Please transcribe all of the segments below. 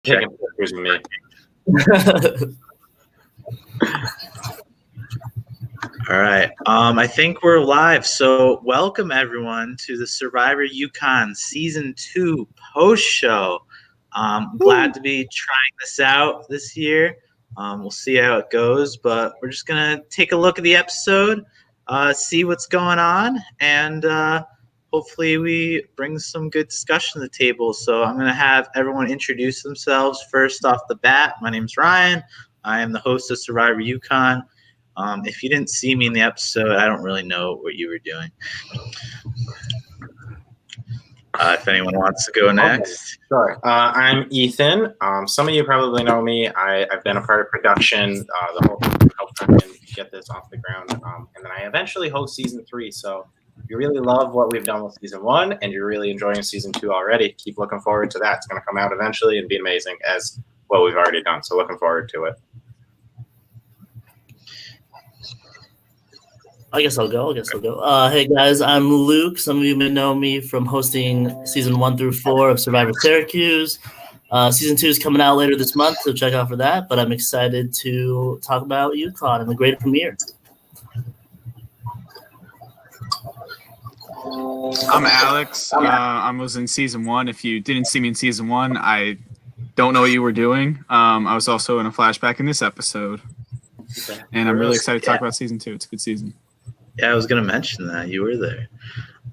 Taking pictures of me. All right. I think we're live. So welcome everyone to the Survivor UConn Season 2 post show. Glad to be trying this out this year. We'll see how it goes, but we're just gonna take a look at the episode, see what's going on, and hopefully we bring some good discussion to the table. So I'm gonna have everyone introduce themselves first off the bat. My name's Ryan. I am the host of Survivor UConn. If you didn't see me in the episode, I don't really know what you were doing. If anyone wants to go next. Okay, sure. I'm Ethan. Some of you probably know me. I've been a part of production the whole time to help try and get this off the ground. And then I eventually host Season 3. So if you really love what we've done with Season 1 and you're really enjoying Season 2 already, keep looking forward to that. It's going to come out eventually and be amazing as what we've already done. So looking forward to it. I guess I'll go. Hey guys, I'm Luke. Some of you may know me from hosting season 1 through 4 of Survivor Syracuse. Season 2 is coming out later this month, so check out for that. But I'm excited to talk about UConn and the great premiere. I'm Alex. I was in season 1. If you didn't see me in season 1, I don't know what you were doing. I was also in a flashback in this episode. And I'm really excited to talk about season 2. It's a good season. Yeah, I was going to mention that. You were there.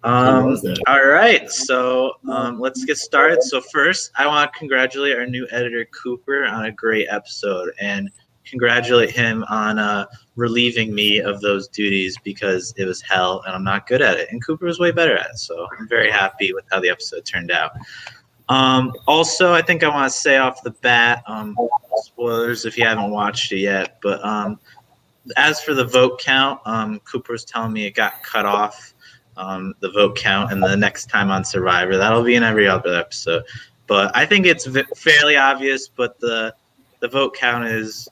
All right, so let's get started. So first, I want to congratulate our new editor, Cooper, on a great episode, and congratulate him on relieving me of those duties because it was hell, and I'm not good at it. And Cooper was way better at it, so I'm very happy with how the episode turned out. Also, I think I want to say off the bat, spoilers if you haven't watched it yet, but as for the vote count, Cooper was telling me it got cut off, the vote count, and the next time on Survivor. That'll be in every other episode. But I think it's fairly obvious, but the vote count is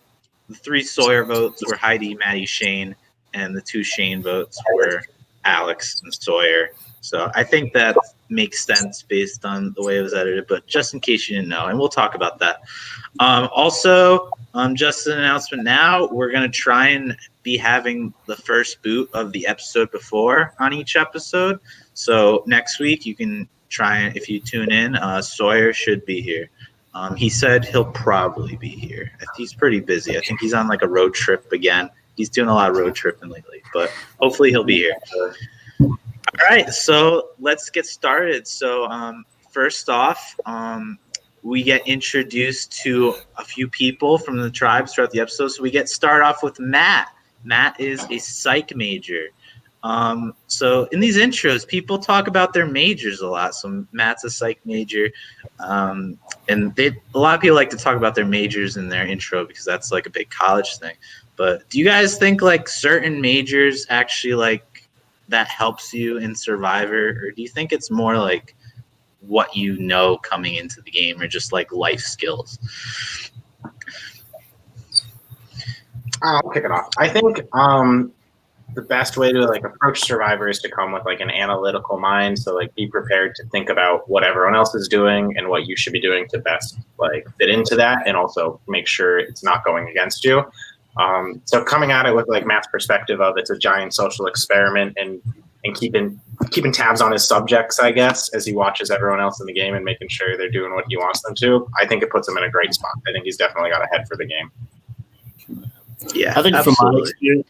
the 3 Sawyer votes were Heidi, Maddie, Shane, and the 2 Shane votes were Alex and Sawyer. So I think that makes sense based on the way it was edited, but just in case you didn't know, and we'll talk about that. Also, just an announcement now, we're going to try and be having the first boot of the episode before on each episode. So next week, you can try and, if you tune in, Sawyer should be here. He said he'll probably be here. He's pretty busy. I think he's on like a road trip again. He's doing a lot of road tripping lately, but hopefully he'll be here. All right, so let's get started. So first off, we get introduced to a few people from the tribes throughout the episode. So we start off with Matt. Matt is a psych major. So in these intros, people talk about their majors a lot. So Matt's a psych major. And a lot of people like to talk about their majors in their intro because that's like a big college thing. But do you guys think like certain majors actually like that helps you in Survivor, or do you think it's more like what you know coming into the game, or just like life skills? I'll kick it off. I think the best way to like approach Survivor is to come with like an analytical mind. So like be prepared to think about what everyone else is doing and what you should be doing to best like fit into that, and also make sure it's not going against you. So coming at it with like Matt's perspective of it's a giant social experiment and keeping tabs on his subjects, I guess, as he watches everyone else in the game and making sure they're doing what he wants them to, I think it puts him in a great spot. I think he's definitely got a head for the game. Yeah, I think absolutely.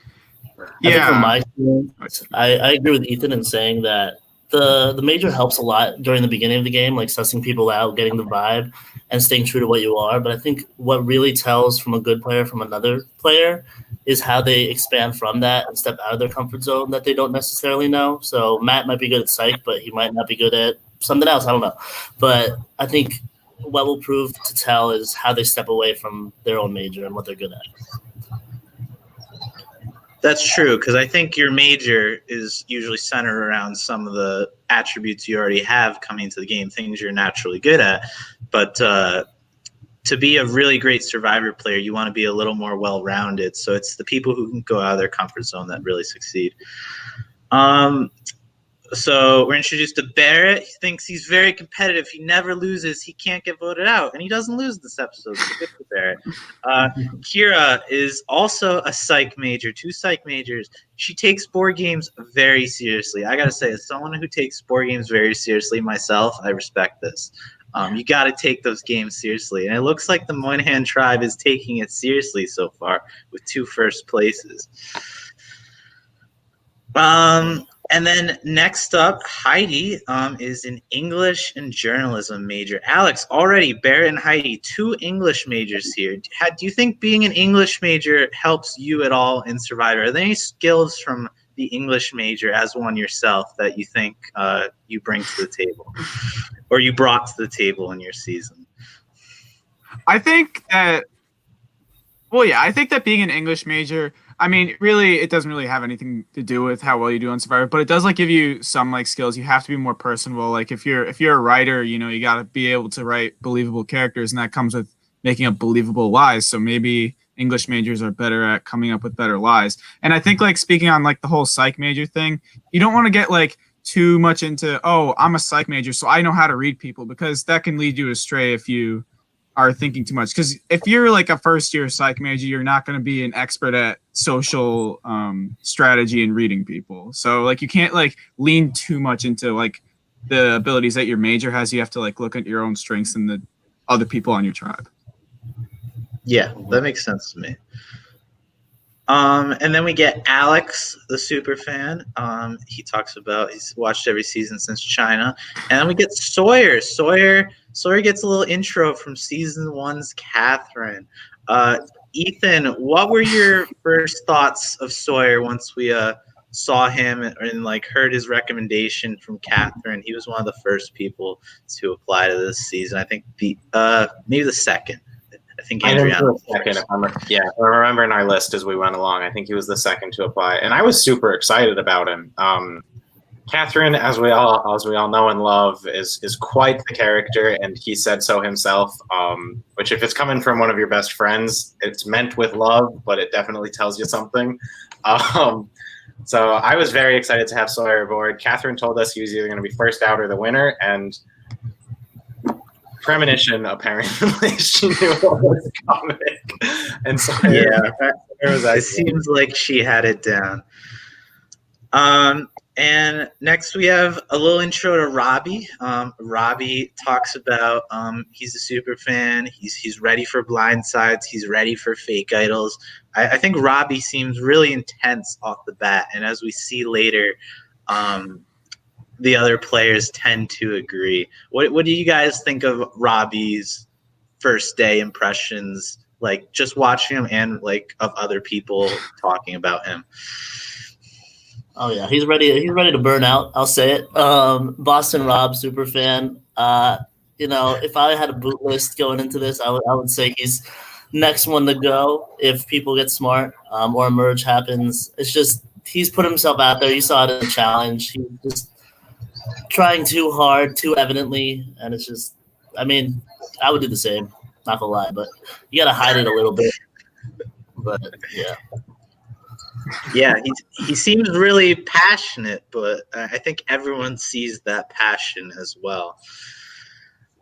From my experience, I agree with Ethan in saying that the major helps a lot during the beginning of the game, like sussing people out, getting the vibe, and staying true to what you are. But I think what really tells from a good player from another player is how they expand from that and step out of their comfort zone that they don't necessarily know. So Matt might be good at psych, but he might not be good at something else. I don't know. But I think what will prove to tell is how they step away from their own major and what they're good at. That's true, because I think your major is usually centered around some of the attributes you already have coming into the game, things you're naturally good at. But to be a really great Survivor player, you want to be a little more well-rounded. So it's the people who can go out of their comfort zone that really succeed. So we're introduced to Barrett. He thinks he's very competitive. He never loses. He can't get voted out, and he doesn't lose this episode. So good for Barrett. Kira is also a psych major, 2 psych majors. She takes board games very seriously. I gotta say, as someone who takes board games very seriously myself, I respect this. You got to take those games seriously, and it looks like the Moynihan tribe is taking it seriously so far with 2 first places. And then next up, Heidi is an English and journalism major. Alex, already Barrett and Heidi, 2 English majors here. Do you think being an English major helps you at all in Survivor? Are there any skills from the English major as one yourself that you think you bring to the table, or you brought to the table in your season? I think that being an English major, I mean, really, it doesn't really have anything to do with how well you do on Survivor, but it does like give you some like skills. You have to be more personable. Like if you're a writer, you know, you got to be able to write believable characters, and that comes with making up believable lies. So maybe English majors are better at coming up with better lies. And I think like speaking on like the whole psych major thing, you don't want to get like too much into, oh, I'm a psych major, so I know how to read people, because that can lead you astray if you are thinking too much. Because if you're like a first-year psych major, you're not going to be an expert at social strategy and reading people. So like you can't like lean too much into like the abilities that your major has. You have to like look at your own strengths and the other people on your tribe. Yeah, that makes sense to me. And then we get Alex, the super fan. He talks about he's watched every season since China. And then we get Sawyer. Sawyer gets a little intro from season 1's Catherine. Ethan, what were your first thoughts of Sawyer once we saw him and like heard his recommendation from Catherine? He was one of the first people to apply to this season. I think maybe the second. I think Adriana was the second. I remember in our list as we went along. I think he was the second to apply, and I was super excited about him. Catherine, as we all know and love, is quite the character, and he said so himself. Which, if it's coming from one of your best friends, it's meant with love, but it definitely tells you something. So I was very excited to have Sawyer aboard. Catherine told us he was either going to be first out or the winner, and premonition, apparently. She knew what was coming. And so it seems like she had it down. And next we have a little intro to Robbie. Robbie talks about he's a super fan. He's ready for blindsides. He's ready for fake idols. I think Robbie seems really intense off the bat. And as we see later, the other players tend to agree. What do you guys think of Robbie's first day impressions? Like just watching him and like of other people talking about him. Oh yeah, he's ready to burn out. I'll say it. Boston Rob, super fan. If I had a boot list going into this, I would say he's next one to go if people get smart or a merge happens. It's just he's put himself out there. You saw it in the challenge. He's just trying too hard, too evidently, and it's just. I mean, I would do the same. Not gonna lie, but you gotta hide it a little bit. But yeah. Yeah, he seems really passionate, but I think everyone sees that passion as well.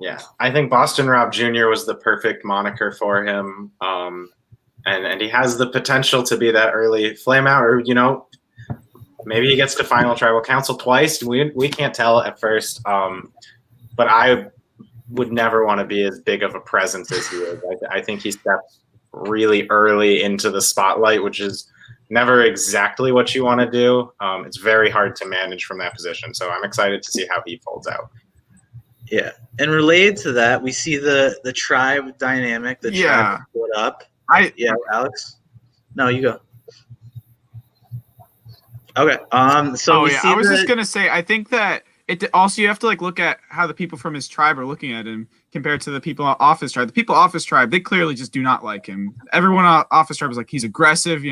Yeah, I think Boston Rob Jr. was the perfect moniker for him, and he has the potential to be that early flame out, or maybe he gets to final tribal council twice. We can't tell at first, but I would never want to be as big of a presence as he is. I think he steps really early into the spotlight, which is never exactly what you want to do. It's very hard to manage from that position. So I'm excited to see how he folds out. Yeah. And related to that, we see the tribe dynamic, the tribe split up. Alex? No, you go. Okay. I was just going to say, I think that it also, you have to like look at how the people from his tribe are looking at him compared to the people off his tribe. The people off his tribe, they clearly just do not like him. Everyone off his tribe is like, he's aggressive,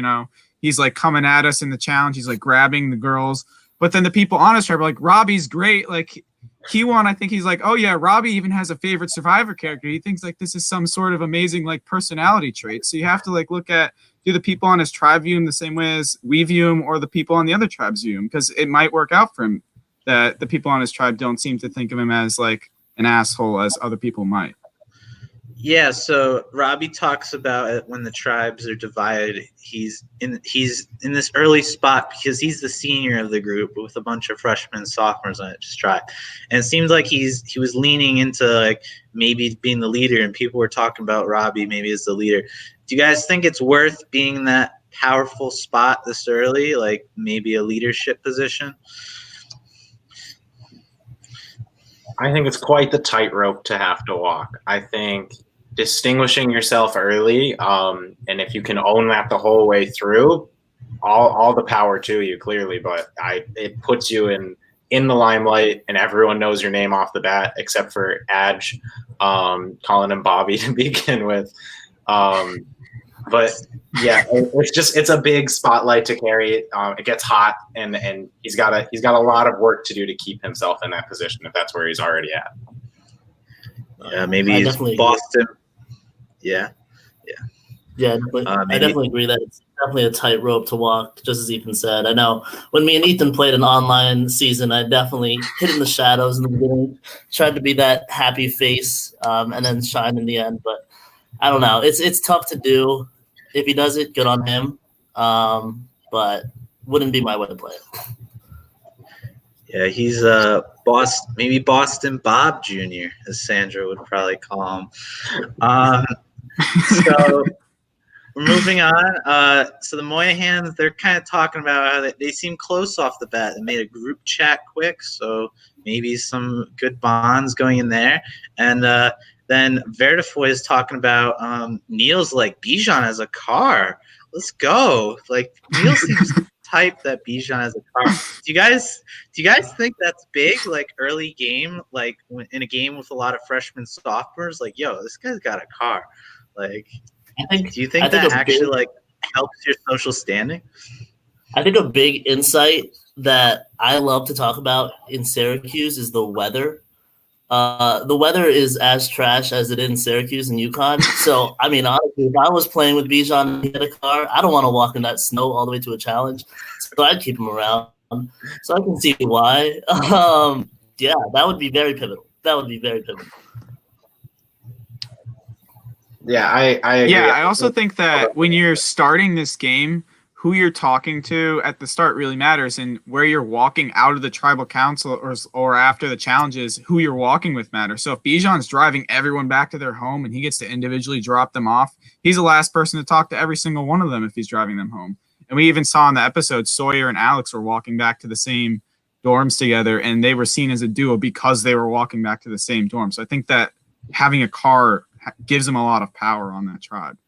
He's like coming at us in the challenge. He's like grabbing the girls. But then the people on his tribe are like, Robbie's great. Like Kiwan, I think he's like, oh yeah, Robbie even has a favorite Survivor character. He thinks like this is some sort of amazing like personality trait. So you have to like look at, do the people on his tribe view him the same way as we view him, or the people on the other tribes view him? Because it might work out for him that the people on his tribe don't seem to think of him as like an asshole as other people might. Yeah, so Robbie talks about it when the tribes are divided. He's in this early spot because he's the senior of the group with a bunch of freshmen and sophomores on each tribe. And it seems like he was leaning into like maybe being the leader, and people were talking about Robbie maybe as the leader. Do you guys think it's worth being in that powerful spot this early, like maybe a leadership position? I think it's quite the tightrope to have to walk. I think distinguishing yourself early, and if you can own that the whole way through, all the power to you, clearly. But it puts you in the limelight, and everyone knows your name off the bat, except for Adge, calling him Bobby to begin with. But yeah, it's a big spotlight to carry. It gets hot, and he's got a lot of work to do to keep himself in that position if that's where he's already at. Yeah, maybe he's Boston. Yeah. I definitely agree that it's definitely a tightrope to walk, just as Ethan said. I know when me and Ethan played an online season, I definitely hid in the shadows in the beginning, tried to be that happy face, and then shine in the end. But I don't know. It's tough to do. If he does it, good on him. But wouldn't be my way to play it. Yeah, he's maybe Boston Bob Jr., as Sandra would probably call him. So we're moving on. So the Moyahans, they're kind of talking about how they seem close off the bat. They made a group chat quick, so maybe some good bonds going in there. And then Verdufoy is talking about Neil's like, Bijan has a car. Let's go. Like, Neil seems type that Bijan has a car. Do you guys think that's big? Like early game, like in a game with a lot of freshmen sophomores, like, yo, this guy's got a car. Like, do you think that actually like helps your social standing? I think a big insight that I love to talk about in Syracuse is the weather. The weather is as trash as it is in Syracuse and UConn. So, I mean, honestly, if I was playing with Bijan and he had a car, I don't want to walk in that snow all the way to a challenge. So I'd keep him around. So I can see why. Yeah, that would be very pivotal. Yeah, I agree. Yeah, I also think that when you're starting this game, who you're talking to at the start really matters, and where you're walking out of the tribal council or after the challenges, who you're walking with matters. So if Bijan's driving everyone back to their home and he gets to individually drop them off, he's the last person to talk to every single one of them if he's driving them home. And we even saw in the episode, Sawyer and Alex were walking back to the same dorms together, and they were seen as a duo because they were walking back to the same dorm. So I think that having a car gives them a lot of power on that tribe.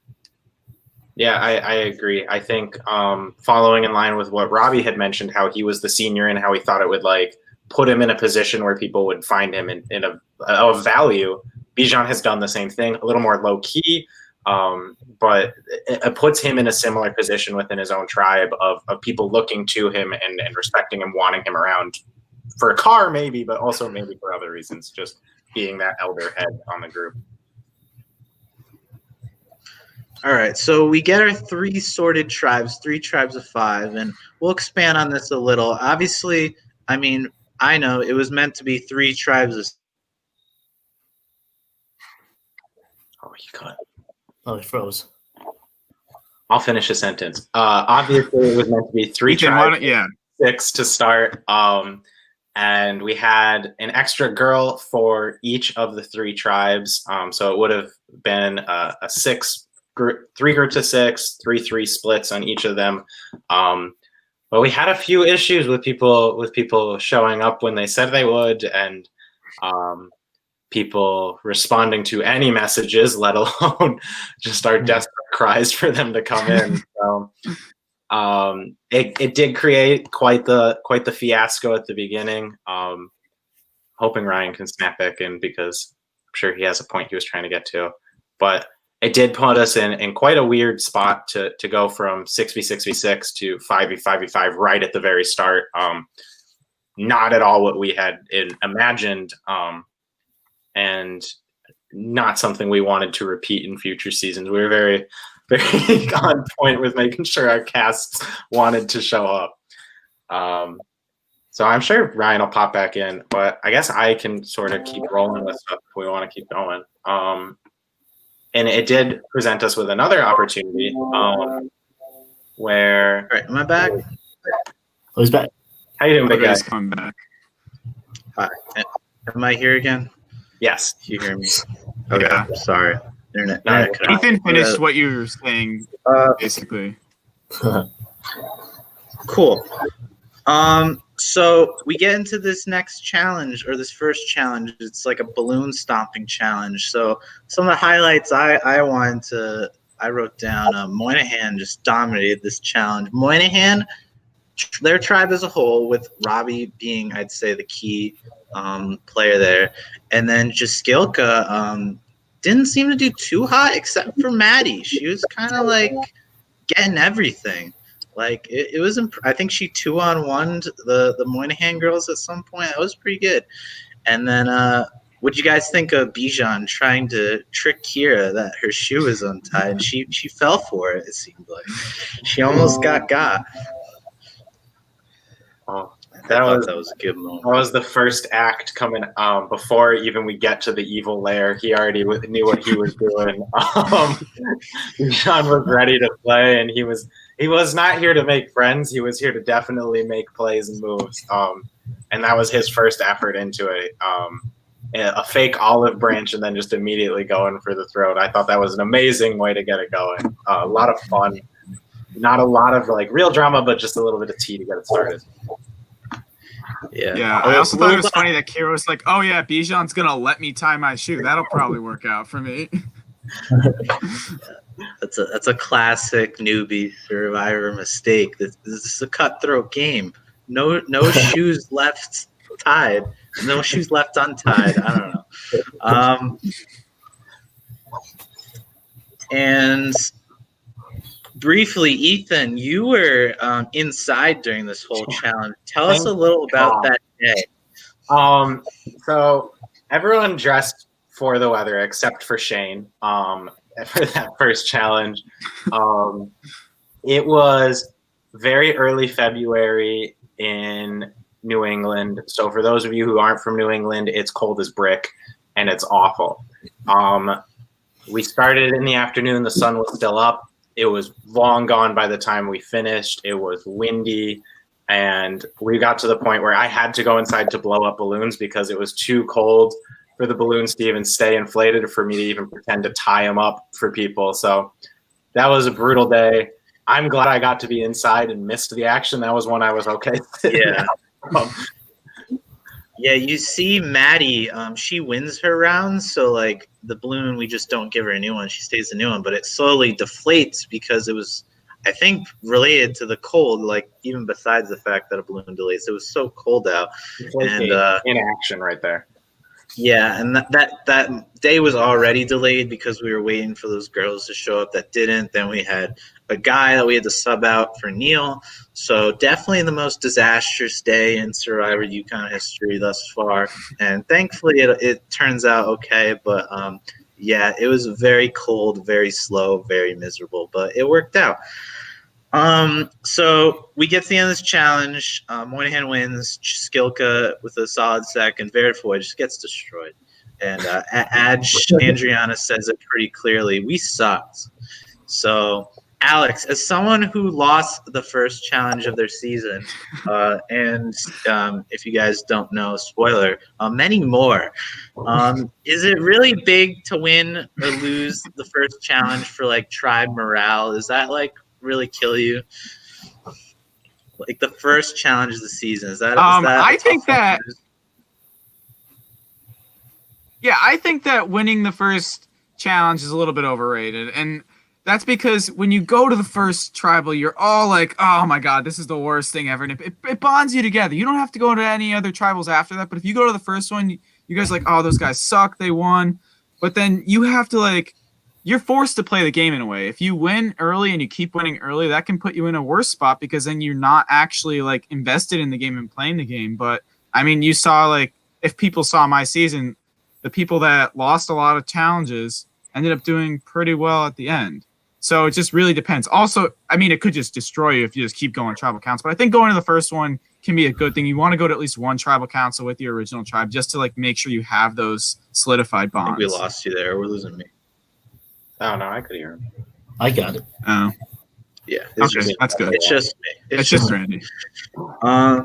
Yeah, I agree. I think following in line with what Robbie had mentioned, how he was the senior and how he thought it would like put him in a position where people would find him in of value. Bijan has done the same thing, a little more low key, but it puts him in a similar position within his own tribe of people looking to him and respecting him, wanting him around for a car maybe, but also maybe for other reasons, just being that elder head on the group. All right, so we get our three sorted tribes, 3 tribes of 5, and we'll expand on this a little. Obviously, I mean, I know it was meant to be 3 tribes of. Oh, he cut. Oh, he froze. I'll finish a sentence. Obviously, it was meant to be 3 tribes, 6 to start. And we had an extra girl for each of the 3 tribes. So it would have been a 3 groups of 6, 3-3 splits on each of them. But we had a few issues with people showing up when they said they would, and people responding to any messages, let alone just our desperate cries for them to come in. So it did create quite the fiasco at the beginning. Hoping Ryan can snap back in because I'm sure he has a point he was trying to get to, but it did put us in quite a weird spot to go from 6v6v6 to 5v5v5 right at the very start. Not at all what we had imagined, and not something we wanted to repeat in future seasons. We were very, very on point with making sure our casts wanted to show up. So I'm sure Ryan will pop back in, but I guess I can sort of keep rolling with stuff if we want to keep going. And it did present us with another opportunity where. All right, am I back? Who's back? How you doing, big guy? Everybody's coming back. Hi. Am I here again? Yes. You hear me? Okay. Yeah. Sorry. Internet No, cut out. Ethan finished what you were saying, basically. Cool. So we get into this next challenge, or this first challenge. It's like a balloon stomping challenge. So some of the highlights I wrote down. Moynihan just dominated this challenge. Moynihan, their tribe as a whole, with Robbie being, I'd say, the key player there, and then Justkilka didn't seem to do too hot, except for Maddie. She was kind of like getting everything. Like it was. I think she 2-on-1'd the Moynihan girls at some point. That was pretty good. And then, what'd you guys think of Bijan trying to trick Kira that her shoe was untied? She fell for it. It seemed like she almost got. Oh, That was a good moment. That was the first act coming before even we get to the evil lair. He already knew what he was doing. Sean was ready to play, and he was not here to make friends. He was here to definitely make plays and moves. And that was his first effort into a fake olive branch, and then just immediately going for the throat. I thought that was an amazing way to get it going. A lot of fun. Not a lot of like real drama, but just a little bit of tea to get it started. Yeah. I also thought it was funny that Kira was like, "Oh yeah, Bijan's gonna let me tie my shoe. That'll probably work out for me." That's a classic newbie survivor mistake. This is a cutthroat game. No shoes left tied. No shoes left untied. I don't know. And briefly, Ethan, you were inside during this whole challenge. Tell us a little about that day. So everyone dressed for the weather except for Shane. For that first challenge, it was very early February in New England. So for those of you who aren't from New England, it's cold as brick and it's awful. We started in the afternoon. The sun was still up. It was long gone by the time we finished. It was windy, and we got to the point where I had to go inside to blow up balloons because it was too cold for the balloons to even stay inflated, for me to even pretend to tie them up for people. So that was a brutal day. I'm glad I got to be inside and missed the action. That was one I was okay with. Yeah. Yeah, you see Maddie, she wins her rounds, so like the balloon, we just don't give her a new one. She stays a new one, but it slowly deflates because it was, I think, related to the cold, like even besides the fact that a balloon delays. It was so cold out. And inaction right there. Yeah, and that day was already delayed because we were waiting for those girls to show up that didn't. Then we had a guy that we had to sub out for Neil. So definitely the most disastrous day in Survivor UConn history thus far. And thankfully it turns out okay. But yeah, it was very cold, very slow, very miserable. But it worked out. So we get to the end of this challenge. Moynihan wins. Justkilka with a solid second. Verdufoy just gets destroyed. And Adriana says it pretty clearly. We sucked. So, Alex, as someone who lost the first challenge of their season, and if you guys don't know, spoiler, many more, is it really big to win or lose the first challenge for like tribe morale? Is that like really kill you? Like the first challenge of the season, is that I think that I think that winning the first challenge is a little bit overrated, and that's because when you go to the first tribal, you're all like, oh my god, this is the worst thing ever, and it bonds you together. You don't have to go to any other tribals after that, but if you go to the first one, you guys are like, oh, those guys suck, they won, but then you have to like, you're forced to play the game in a way. If you win early and you keep winning early, that can put you in a worse spot because then you're not actually like invested in the game and playing the game. But I mean, you saw like, if people saw my season, the people that lost a lot of challenges ended up doing pretty well at the end. So it just really depends. Also, I mean, it could just destroy you if you just keep going tribal council. But I think going to the first one can be a good thing. You want to go to at least one tribal council with your original tribe just to like make sure you have those solidified I bonds. think we lost you there. We're losing me. Oh no, I could hear him. I got it. Oh, Yeah. okay, that's good. It's just me. It's just Randy. Yeah.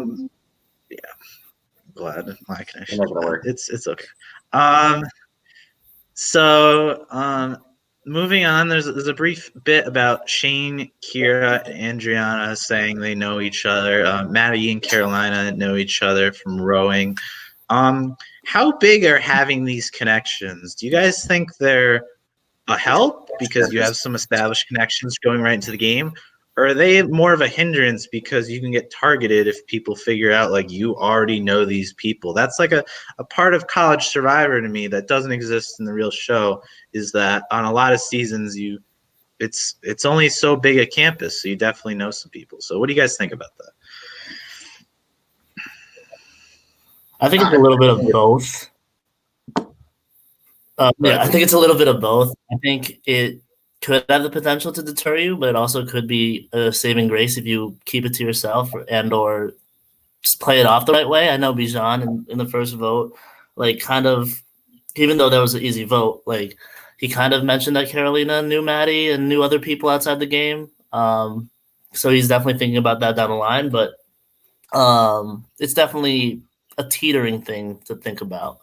Glad my connection. It's not gonna work. It's okay. Moving on, there's a brief bit about Shane, Kira, and Adriana saying they know each other. Maddie and Carolina know each other from rowing. How big are having these connections? Do you guys think they're a help because you have some established connections going right into the game? Or are they more of a hindrance because you can get targeted if people figure out like you already know these people? That's like a part of College Survivor to me that doesn't exist in the real show, is that on a lot of seasons it's only so big a campus, so you definitely know some people. So what do you guys think about that? I think it's a little bit of both. Yeah, I think it's a little bit of both. I think it could have the potential to deter you, but it also could be a saving grace if you keep it to yourself and or just play it off the right way. I know Bijan in the first vote, like kind of, even though that was an easy vote, like he kind of mentioned that Carolina knew Maddie and knew other people outside the game. So he's definitely thinking about that down the line, but it's definitely a teetering thing to think about.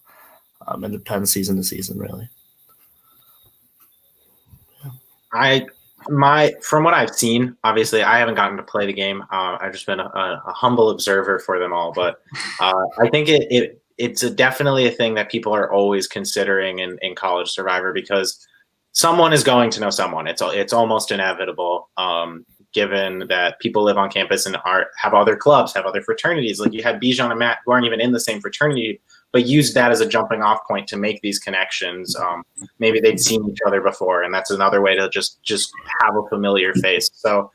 And it depends season to season, really. From what I've seen, obviously I haven't gotten to play the game. I've just been a humble observer for them all, but I think it's definitely a thing that people are always considering in College Survivor, because someone is going to know someone. It's almost inevitable, given that people live on campus and have other clubs, have other fraternities. Like you had Bijan and Matt who aren't even in the same fraternity, but used that as a jumping off point to make these connections. Maybe they'd seen each other before, and that's another way to just have a familiar face. So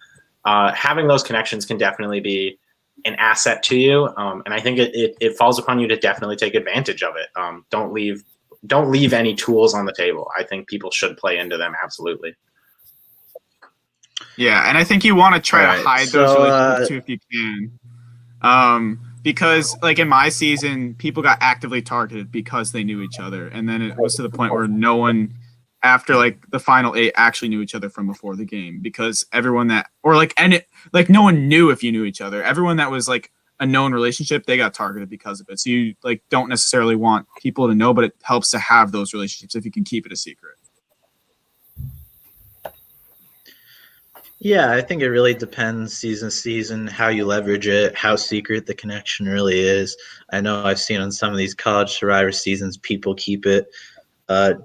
having those connections can definitely be an asset to you, and I think it falls upon you to definitely take advantage of it. Don't leave any tools on the table. I think people should play into them, absolutely. Yeah, and I think you want to try to hide those relationships too if you can. Because, like, in my season, people got actively targeted because they knew each other. And then it was to the point where no one, after, like, the final 8, actually knew each other from before the game. Because everyone that – or, like, and it, like, no one knew if you knew each other. Everyone that was, like, a known relationship, they got targeted because of it. So you, like, don't necessarily want people to know, but it helps to have those relationships if you can keep it a secret. Yeah, I think it really depends season to season, how you leverage it, how secret the connection really is. I know I've seen on some of these College Survivor seasons, people keep it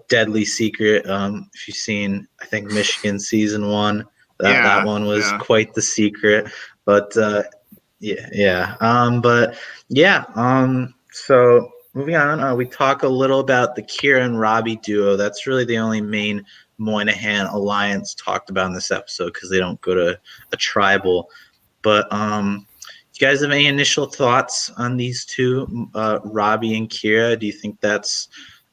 deadly secret. If you've seen, I think, Michigan season 1, that one was quite the secret. But so moving on, we talk a little about the Kira and Robbie duo. That's really the only main Moynihan alliance talked about in this episode because they don't go to a tribal. But do you guys have any initial thoughts on these two, Robbie and Kira? Do you think that's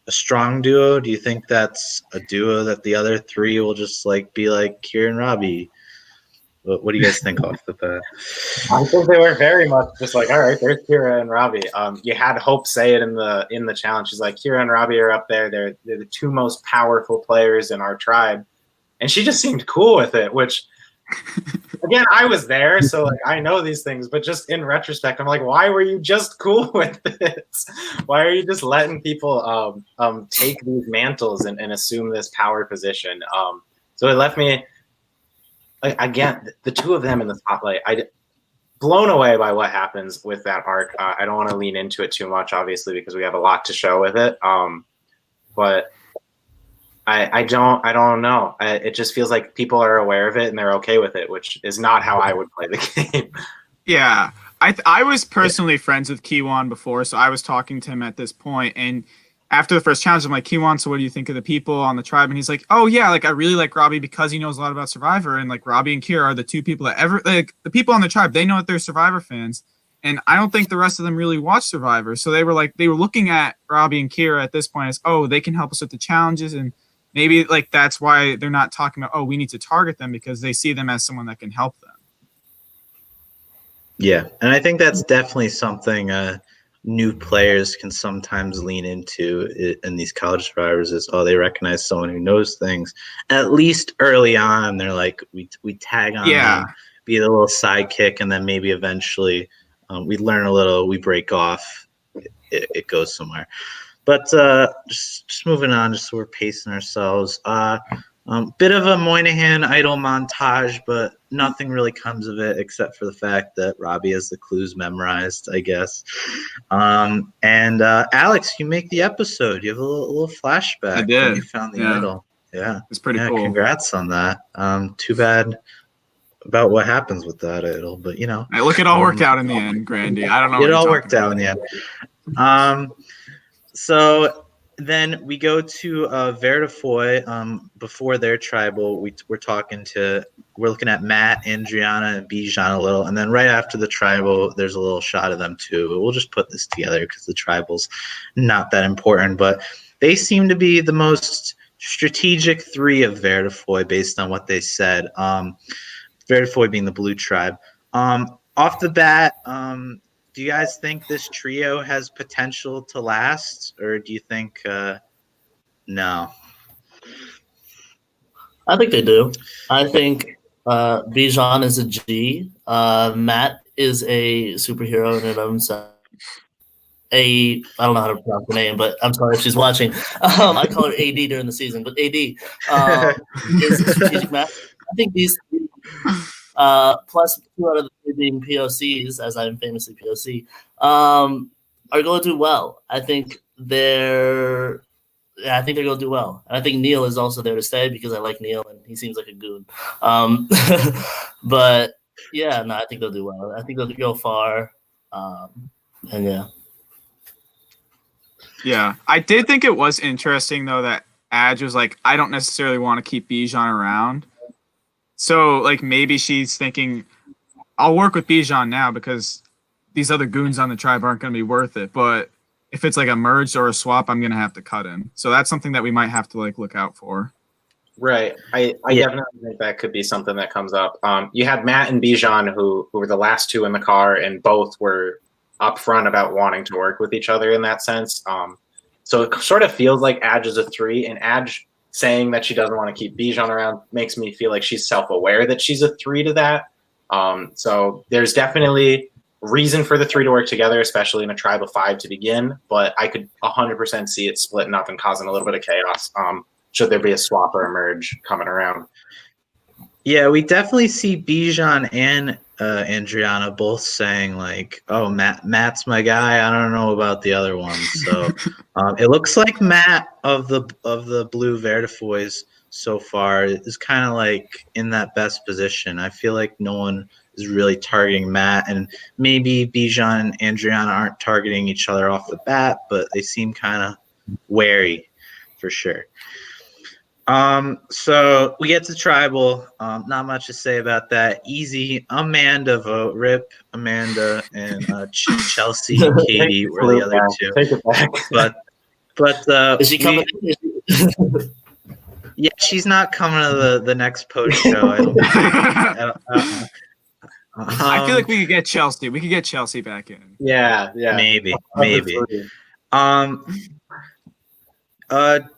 a strong duo? Do you think that's a duo that the other 3 will just like be like Kira and Robbie? What do you guys think off the bat? I think they were very much just like, all right, there's Kira and Robbie. You had Hope say it in the challenge. She's like, Kira and Robbie are up there. They're the 2 most powerful players in our tribe, and she just seemed cool with it. Which, again, I was there, so like I know these things. But just in retrospect, I'm like, why were you just cool with this? Why are you just letting people take these mantles and assume this power position? So it left me. Again, the 2 of them in the spotlight, blown away by what happens with that arc. I don't want to lean into it too much, obviously, because we have a lot to show with it. But I don't know. It just feels like people are aware of it and they're okay with it, which is not how I would play the game. Yeah, I was personally friends with Kiwan before, so I was talking to him at this point, and after the first challenge, I'm like, Kiwan, so what do you think of the people on the tribe? And he's like, oh, yeah, like I really like Robbie because he knows a lot about Survivor. And like Robbie and Kira are the 2 people that like the people on the tribe, they know that they're Survivor fans. And I don't think the rest of them really watch Survivor. So they were looking at Robbie and Kira at this point as, oh, they can help us with the challenges. And maybe like that's why they're not talking about, oh, we need to target them, because they see them as someone that can help them. Yeah, and I think that's definitely something new players can sometimes lean into in these college survivors is, they recognize someone who knows things. At least early on, they're like, we tag on them, be the little sidekick, and then maybe eventually we learn a little, we break off, it goes somewhere. But just moving on, just so we're pacing ourselves. Bit of a Moynihan idol montage, but nothing really comes of it except for the fact that Robbie has the clues memorized, I guess. And Alex, you make the episode. You have a little flashback. I did. When you found the idol. Yeah, it's pretty cool. Congrats on that. Too bad about what happens with that idol, but look, it all worked out in the end, Grandy. I don't know. It all worked out in the end. So then we go to Verdufoy. Before their tribal, we're looking at Matt, Andriana, and Bijan a little, and then right after the tribal, there's a little shot of them too. But we'll just put this together because the tribal's not that important, but they seem to be the most strategic three of Verdufoy based on what they said. Verdufoy being the blue tribe. Off the bat, do you guys think this trio has potential to last, or do you think no? I think they do. I think Bijan is a G. Matt is a superhero in and of himself. I don't know how to pronounce her name, but I'm sorry if she's watching. I call her AD during the season, but AD is a strategic Matt. I think these three, plus 2 out of the 3 being POCs, as I'm famously POC, are going to do well. I think they're going to do well. And I think Neil is also there to stay because I like Neil and he seems like a goon. But yeah, no, I think they'll do well. I think they'll go far. And yeah. Yeah, I did think it was interesting though that Adge was like, I don't necessarily want to keep Bijan around. So like maybe she's thinking, I'll work with Bijan now because these other goons on the tribe aren't going to be worth it. But if it's like a merge or a swap, I'm going to have to cut him. So that's something that we might have to like look out for. Right. I definitely think that could be something that comes up. You had Matt and Bijan who were the last 2 in the car, and both were upfront about wanting to work with each other in that sense. So it sort of feels like Adge is a 3, and Adge saying that she doesn't want to keep Bijan around makes me feel like she's self-aware that she's a 3 to that. So there's definitely reason for the 3 to work together, especially in a tribe of 5 to begin, but I could 100% see it splitting up and causing a little bit of chaos. Should there be a swap or a merge coming around? Yeah, we definitely see Bijan and Andriana both saying like, "Oh, Matt's my guy. I don't know about the other one." So it looks like Matt of the blue Verdufoys so far is kind of like in that best position. I feel like no one is really targeting Matt, and maybe Bijan and Andriana aren't targeting each other off the bat, but they seem kind of wary for sure. So we get to tribal. Not much to say about that. Easy. Amanda vote. Rip Amanda and Chelsea and Katie were the other 2. Take it back. But is she coming? Yeah, she's not coming to the next post show. I don't think. I feel like we could get Chelsea. We could get Chelsea back in. Yeah. Maybe.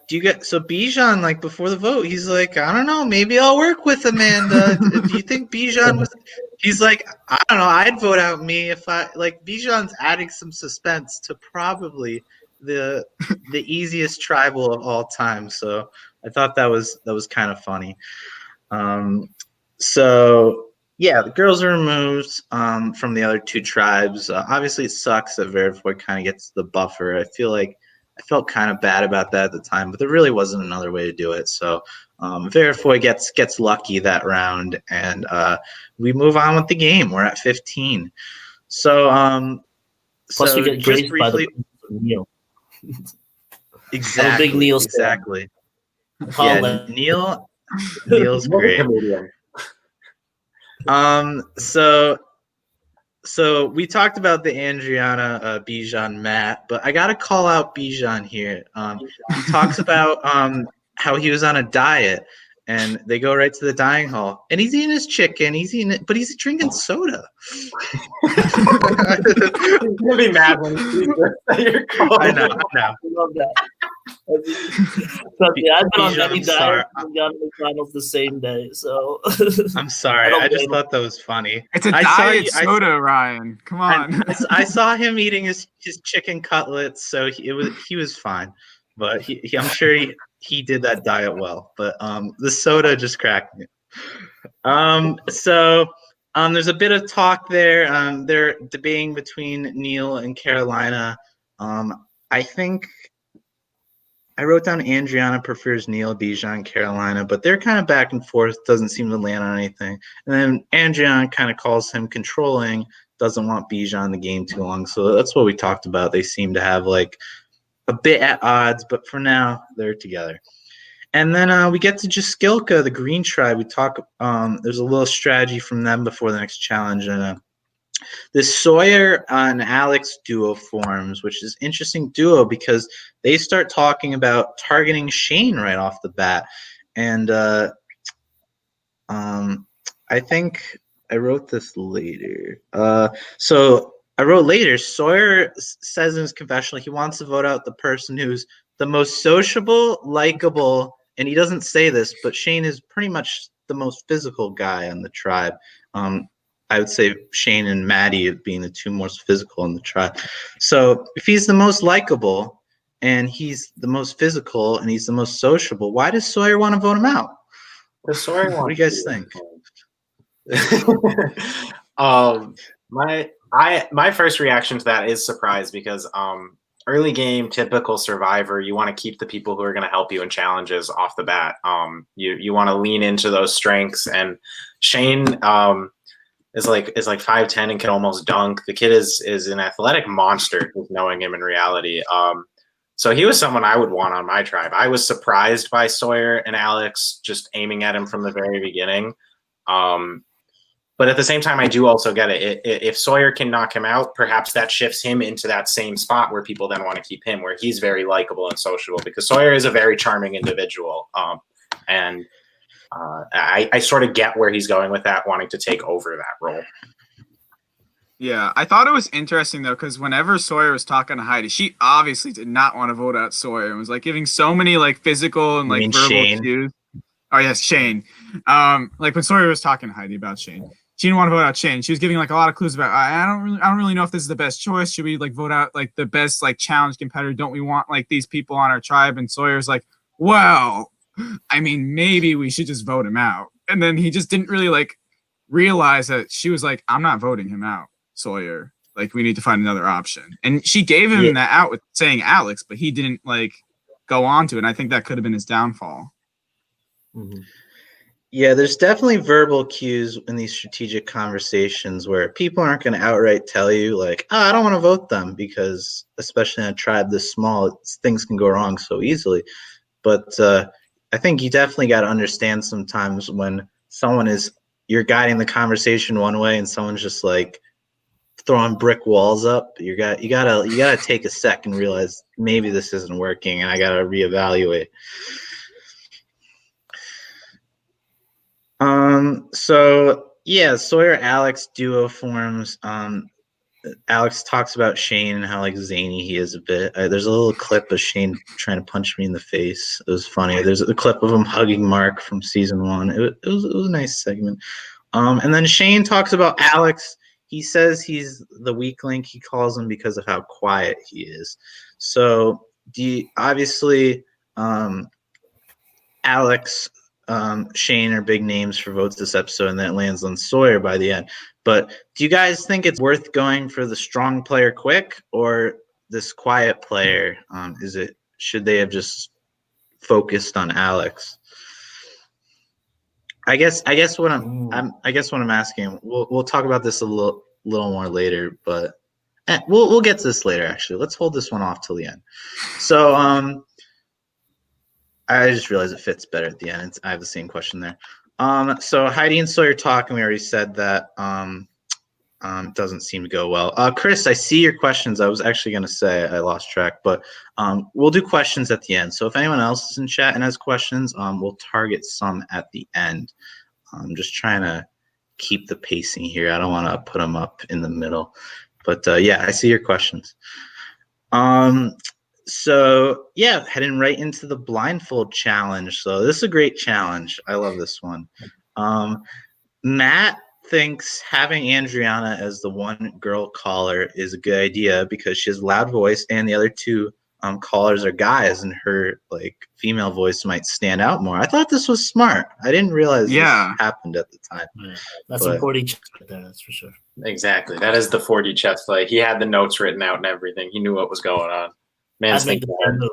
Do you get so Bijan like before the vote? He's like, I don't know, maybe I'll work with Amanda. Do you think Bijan was? He's like, I don't know, I'd vote out me if I like. Bijan's adding some suspense to probably the easiest tribal of all time. So I thought that was kind of funny. So yeah, the girls are removed from the other 2 tribes. Obviously, it sucks that Verdufoy kind of gets the buffer. I felt kind of bad about that at the time, but there really wasn't another way to do it. So Verdufoy gets lucky that round, and we move on with the game. We're at 15. So plus we get graced by the Neil. Exactly. Big Neil. Exactly. Yeah, Neil's great. So we talked about the Andriana, Bijan, Matt, but I got to call out Bijan here. He talks about how he was on a diet, and they go right to the dining hall, and he's eating his chicken, but he's drinking soda. He's gonna be mad when he sees this that you're calling. I know. I love that. Trust me, I've been on many diets and gotten the finals the same day, so I'm sorry. I just thought that was funny. It's a diet soda, Ryan. Come on. I saw him eating his chicken cutlets, so he was fine. But I'm sure he did that diet well. But the soda just cracked me. So there's a bit of talk there. They're debating between Neil and Carolina. I think I wrote down Andriana prefers Neil, Bijan, Carolina, but they're kind of back and forth. Doesn't seem to land on anything. And then Andriana kind of calls him controlling. Doesn't want Bijan in the game too long. So that's what we talked about. They seem to have like a bit at odds, but for now they're together. And then we get to Justkilka, the Green Tribe. We talk. There's a little strategy from them before the next challenge, and this Sawyer and Alex duo forms, which is interesting duo because they start talking about targeting Shane right off the bat. And I think I wrote this later. So I wrote later, Sawyer says in his confessional he wants to vote out the person who's the most sociable, likable, and he doesn't say this, but Shane is pretty much the most physical guy on the tribe. I would say Shane and Maddie being the two most physical in the tribe. So if he's the most likable and he's the most physical and he's the most sociable, why does Sawyer want to vote him out? What do you guys think? My first reaction to that is surprise because early game, typical Survivor, you want to keep the people who are going to help you in challenges off the bat. You want to lean into those strengths, and Shane is like 5'10" and can almost dunk. The kid is an athletic monster, knowing him in reality. So he was someone I would want on my tribe. I was surprised by Sawyer and Alex just aiming at him from the very beginning. But at the same time, I do also get it. If Sawyer can knock him out, perhaps that shifts him into that same spot where people then want to keep him, where he's very likable and sociable, because Sawyer is a very charming individual. And I sort of get where he's going with that, wanting to take over that role. Yeah, I thought it was interesting, though, because whenever Sawyer was talking to Heidi, she obviously did not want to vote out Sawyer and was like giving so many like physical and like verbal cues. Oh, yes, Shane. Like when Sawyer was talking to Heidi about Shane, she didn't want to vote out Shane. She was giving like a lot of clues about I don't really know if this is the best choice. Should we like vote out like the best like challenge competitor? Don't we want like these people on our tribe? And Sawyer's like, well, I mean, maybe we should just vote him out. And then he just didn't really like realize that she was like, I'm not voting him out, Sawyer. Like, we need to find another option. And she gave him that out with saying Alex, but he didn't like go on to it. And I think that could have been his downfall. Mm-hmm. Yeah, there's definitely verbal cues in these strategic conversations where people aren't going to outright tell you like, oh, I don't want to vote them, because especially in a tribe this small, things can go wrong so easily. But I think you definitely got to understand sometimes when you're guiding the conversation one way and someone's just like throwing brick walls up. You gotta take a sec and realize maybe this isn't working and I gotta reevaluate. So yeah, Sawyer Alex duo forms. Alex talks about Shane and how like zany he is a bit. There's a little clip of Shane trying to punch me in the face. It was funny. There's a clip of him hugging Mark from season 1. It was a nice segment. And then Shane talks about Alex. He says he's the weak link. He calls him because of how quiet he is. So obviously Alex, Shane are big names for votes this episode, and that lands on Sawyer by the end. But do you guys think it's worth going for the strong player quick or this quiet player? Should they have just focused on Alex? I guess what I'm asking. We'll talk about this a little more later, but we'll get to this later. Actually, let's hold this one off till the end. So I just realized it fits better at the end. I have the same question there. So Heidi and Sawyer talk, and we already said that doesn't seem to go well. Chris, I see your questions. I was actually going to say I lost track, but we'll do questions at the end. So if anyone else is in chat and has questions, we'll target some at the end. I'm just trying to keep the pacing here. I don't want to put them up in the middle. But yeah, I see your questions. So yeah, heading right into the blindfold challenge. So this is a great challenge. I love this one. Matt thinks having Andriana as the one girl caller is a good idea because she has a loud voice and the other two callers are guys and her like female voice might stand out more. I thought this was smart. I didn't realize this happened at the time. Yeah, that's a 40 chess right there, that's for sure. Exactly. That is the 4D chess play. He had the notes written out and everything. He knew what was going on. Man's thinking move.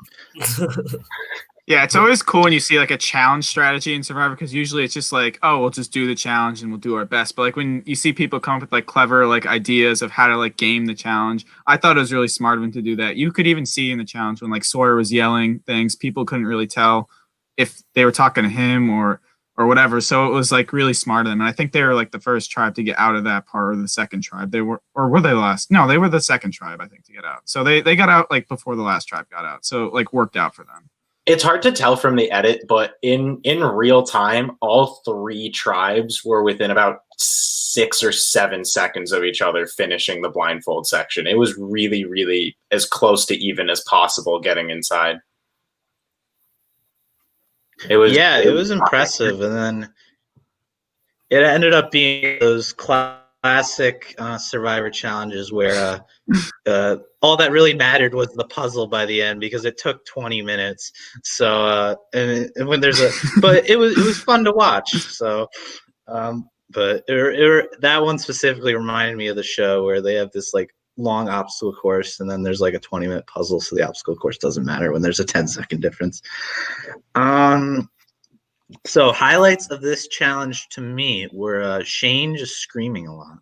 Yeah, it's always cool when you see like a challenge strategy in Survivor because usually it's just like, oh, we'll just do the challenge and we'll do our best. But like when you see people come up with like clever like ideas of how to like game the challenge, I thought it was really smart of him to do that. You could even see in the challenge when like Sawyer was yelling things, people couldn't really tell if they were talking to him or whatever. So it was like really smart of them. And I think they were like the first tribe to get out of that part, or the second tribe. They were, or were they the last? No, they were the second tribe, I think, to get out. So they got out like before the last tribe got out. So like worked out for them. It's hard to tell from the edit, but in real time, all three tribes were within about 6 or 7 seconds of each other finishing the blindfold section. It was really, really as close to even as possible getting inside. It was impressive, and then it ended up being those classic Survivor challenges where all that really mattered was the puzzle by the end because it took 20 minutes. So and when there's but it was fun to watch. So but that one specifically reminded me of the show where they have this like long obstacle course and then there's like a 20-minute puzzle, so the obstacle course doesn't matter when there's a 10-second difference. So highlights of this challenge to me were Shane just screaming a lot.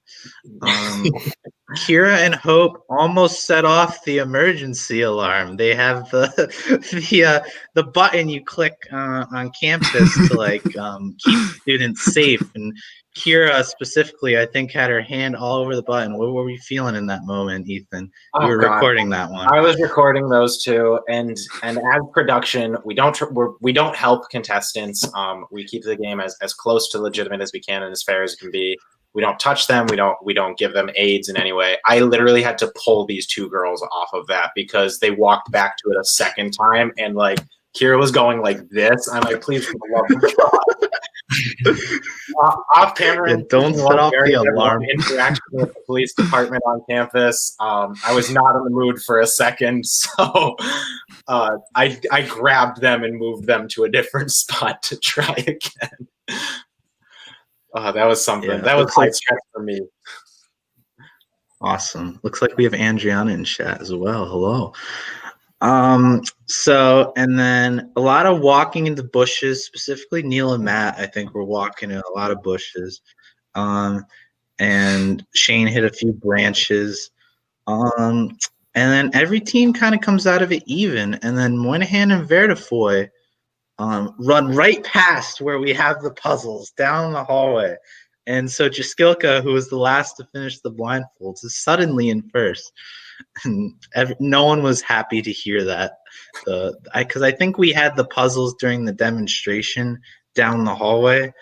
Kira and Hope almost set off the emergency alarm. They have the button you click on campus to like keep students safe. And Kira specifically, I think, had her hand all over the button. What were we feeling in that moment, Ethan? You were recording that one. I was recording those two, and as production, we don't help contestants. We keep the game as close to legitimate as we can and as fair as it can be. We don't touch them. We don't give them aids in any way. I literally had to pull these two girls off of that because they walked back to it a second time, and like Kira was going like this. I'm like, please, for the love of God. Off camera, don't set off the alarm. Interaction with the police department on campus. I was not in the mood for a second, so I grabbed them and moved them to a different spot to try again. That was something. Yeah, that was high stress for me. Awesome. Looks like we have Andriana in chat as well. Hello. So, and then a lot of walking into bushes, specifically Neil and Matt, I think were walking in a lot of bushes. And Shane hit a few branches. And then every team kind of comes out of it even. And then Moynihan and Verdufoy run right past where we have the puzzles down the hallway. And so Justkilka, who was the last to finish the blindfolds, is suddenly in first. And no one was happy to hear that. Because I think we had the puzzles during the demonstration down the hallway.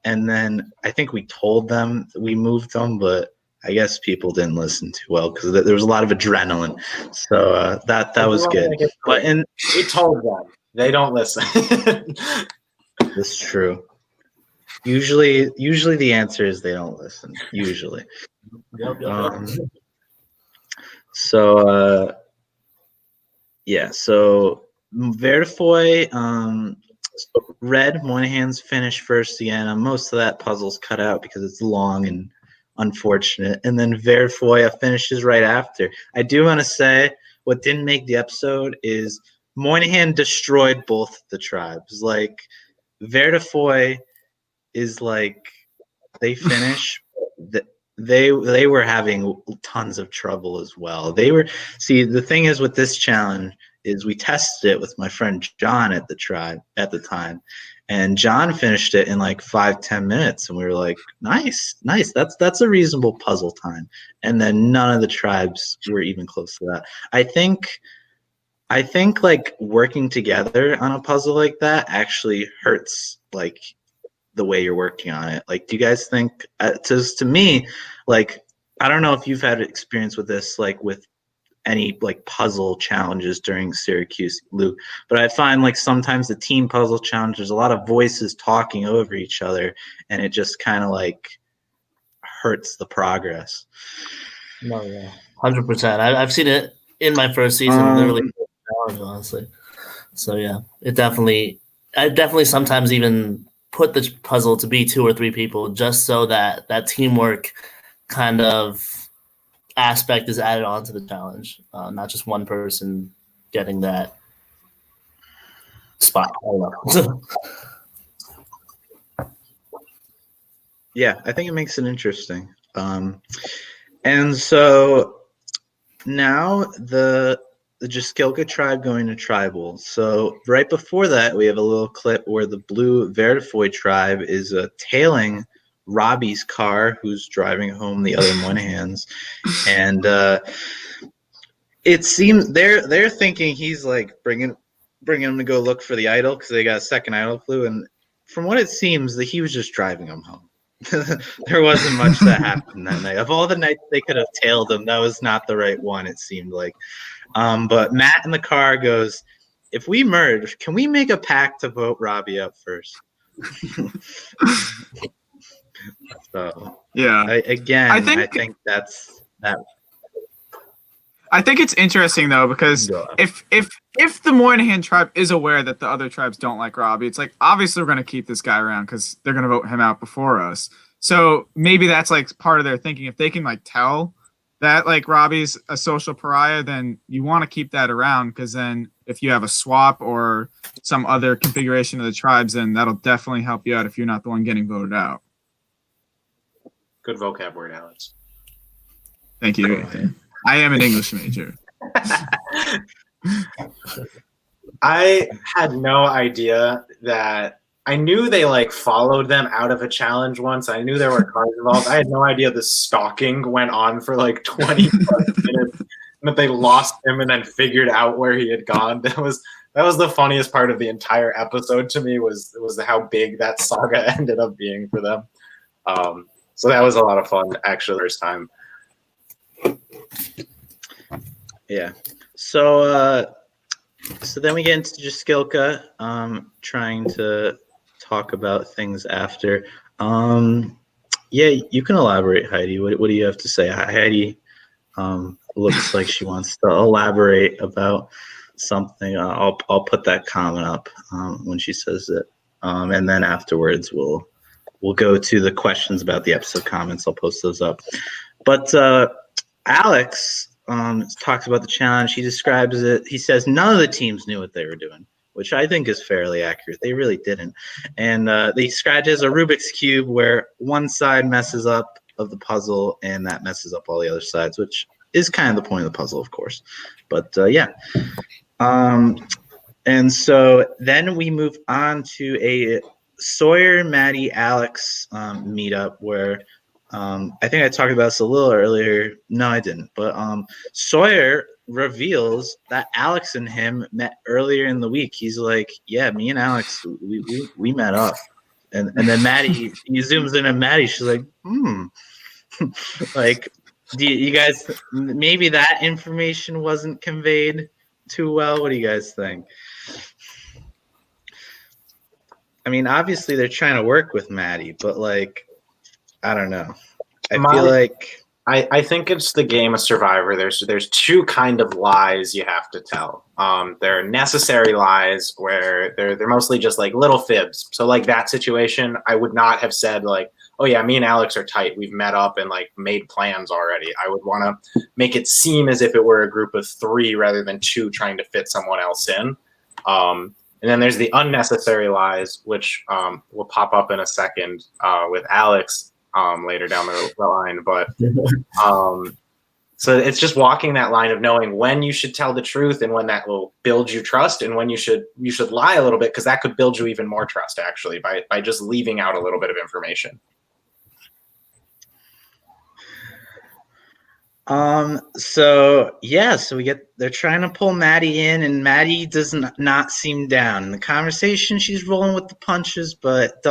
And then I think we told them that we moved them, but I guess people didn't listen too well because there was a lot of adrenaline. So that was good. But we told them. They don't listen. That's true. Usually the answer is they don't listen. Usually. Yep. So so Verdufoy, Red Moynihan's finished first again. Most of that puzzle's cut out because it's long and unfortunate. And then Verdufoy finishes right after. I do want to say what didn't make the episode is Moynihan destroyed both the tribes. Like Verdufoy is like they finish. They were having tons of trouble as well. The thing is with this challenge is we tested it with my friend John at the tribe at the time, and John finished it in like 5-10 minutes, and we were like, nice, that's a reasonable puzzle time. And then none of the tribes were even close to that. I think like working together on a puzzle like that actually hurts like the way you're working on it. Like, do you guys think to me, like, I don't know if you've had experience with this, like with any like puzzle challenges during Syracuse, Luke, but I find like sometimes the team puzzle challenge, there's a lot of voices talking over each other, and it just kind of like hurts the progress. No, yeah, 100%. I've seen it in my first season, literally, honestly. So yeah, I definitely sometimes even put the puzzle to be 2 or 3 people just so that that teamwork kind of aspect is added onto the challenge, not just one person getting that spot. I don't know. Yeah, I think it makes it interesting. And so now the Justkilka tribe going to tribal. So right before that, we have a little clip where the blue Verdufoy tribe is tailing Robbie's car, who's driving home the other Moynahans, and it seems they're thinking he's like bringing him to go look for the idol because they got a second idol clue, and from what it seems, that he was just driving them home. There wasn't much that happened that night. Of all the nights they could have tailed him, that was not the right one, it seemed like. But Matt in the car goes, if we merge, can we make a pact to vote Robbie up first? So Yeah. I think that's that. I think it's interesting though, because if the Moynihan tribe is aware that the other tribes don't like Robbie, it's like obviously we're going to keep this guy around because they're going to vote him out before us. So maybe that's like part of their thinking. If they can like tell that like Robbie's a social pariah, then you want to keep that around, because then if you have a swap or some other configuration of the tribes, then that'll definitely help you out if you're not the one getting voted out. Good vocab word, Alex. Thank you. I am an English major. I had no idea that. I knew they like followed them out of a challenge once. I knew there were cars involved. I had no idea the stalking went on for like 20 minutes, and that they lost him and then figured out where he had gone. That was the funniest part of the entire episode to me, was how big that saga ended up being for them. So that was a lot of fun, actually, first time. Yeah. So then we get into Justkilka, trying to talk about things after. Yeah, you can elaborate, Heidi. What do you have to say? Heidi looks like she wants to elaborate about something. I'll put that comment up when she says it, and then afterwards we'll go to the questions about the episode comments. I'll post those up. But Alex talks about the challenge. He describes it. He says none of the teams knew what they were doing, which I think is fairly accurate. They really didn't. And they described it as a Rubik's Cube where one side messes up of the puzzle and that messes up all the other sides, which is kind of the point of the puzzle, of course. But yeah. And so then we move on to a Sawyer, Maddie, Alex meetup where I think I talked about this a little earlier. No, I didn't. But Sawyer reveals that Alex and him met earlier in the week. He's like, yeah, me and Alex, we met up. And then Maddie, he zooms in on Maddie. She's like, like, do you guys, maybe that information wasn't conveyed too well? What do you guys think? I mean, obviously they're trying to work with Maddie, but like, I don't know. I think it's the game of Survivor. There's two kind of lies you have to tell. There are necessary lies where they're mostly just like little fibs. So like that situation, I would not have said like, oh yeah, me and Alex are tight. We've met up and like made plans already. I would want to make it seem as if it were a group of 3 rather than 2 trying to fit someone else in. And then there's the unnecessary lies, which will pop up in a second with Alex later down the line. But So it's just walking that line of knowing when you should tell the truth and when that will build you trust, and when you should lie a little bit, because that could build you even more trust actually by just leaving out a little bit of information. So they're trying to pull Maddie in, and Maddie does not seem down. In the conversation, she's rolling with the punches, but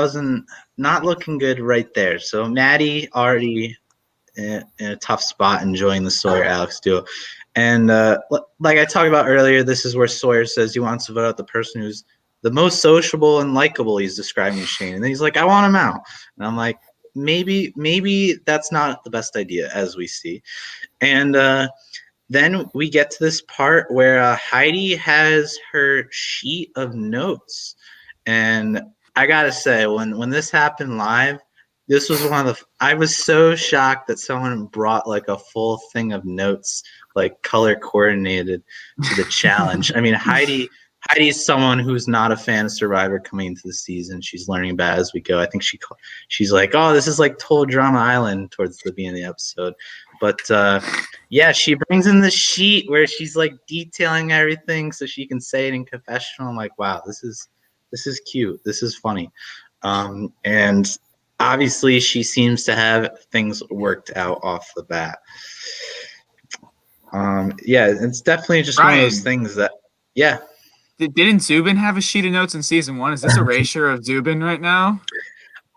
not looking good right there. So Maddie already in a tough spot, enjoying the Sawyer-Alex duo. And like I talked about earlier, this is where Sawyer says he wants to vote out the person who's the most sociable and likable. He's describing Shane, and then he's like, "I want him out," and I'm like, maybe that's not the best idea, as we see. And then we get to this part where Heidi has her sheet of notes. And I got to say, when this happened live, this was I was so shocked that someone brought like a full thing of notes, like color coordinated to the challenge. I mean, Heidi's someone who's not a fan of Survivor coming into the season. She's learning about it as we go. I think she's like, oh, this is like Total Drama Island towards the beginning of the episode. But she brings in the sheet where she's like detailing everything so she can say it in confessional. I'm like, wow, this is cute. This is funny. And obviously she seems to have things worked out off the bat. It's definitely just one of those things that, yeah. Didn't Zubin have a sheet of notes in season 1? Is this erasure of Zubin right now?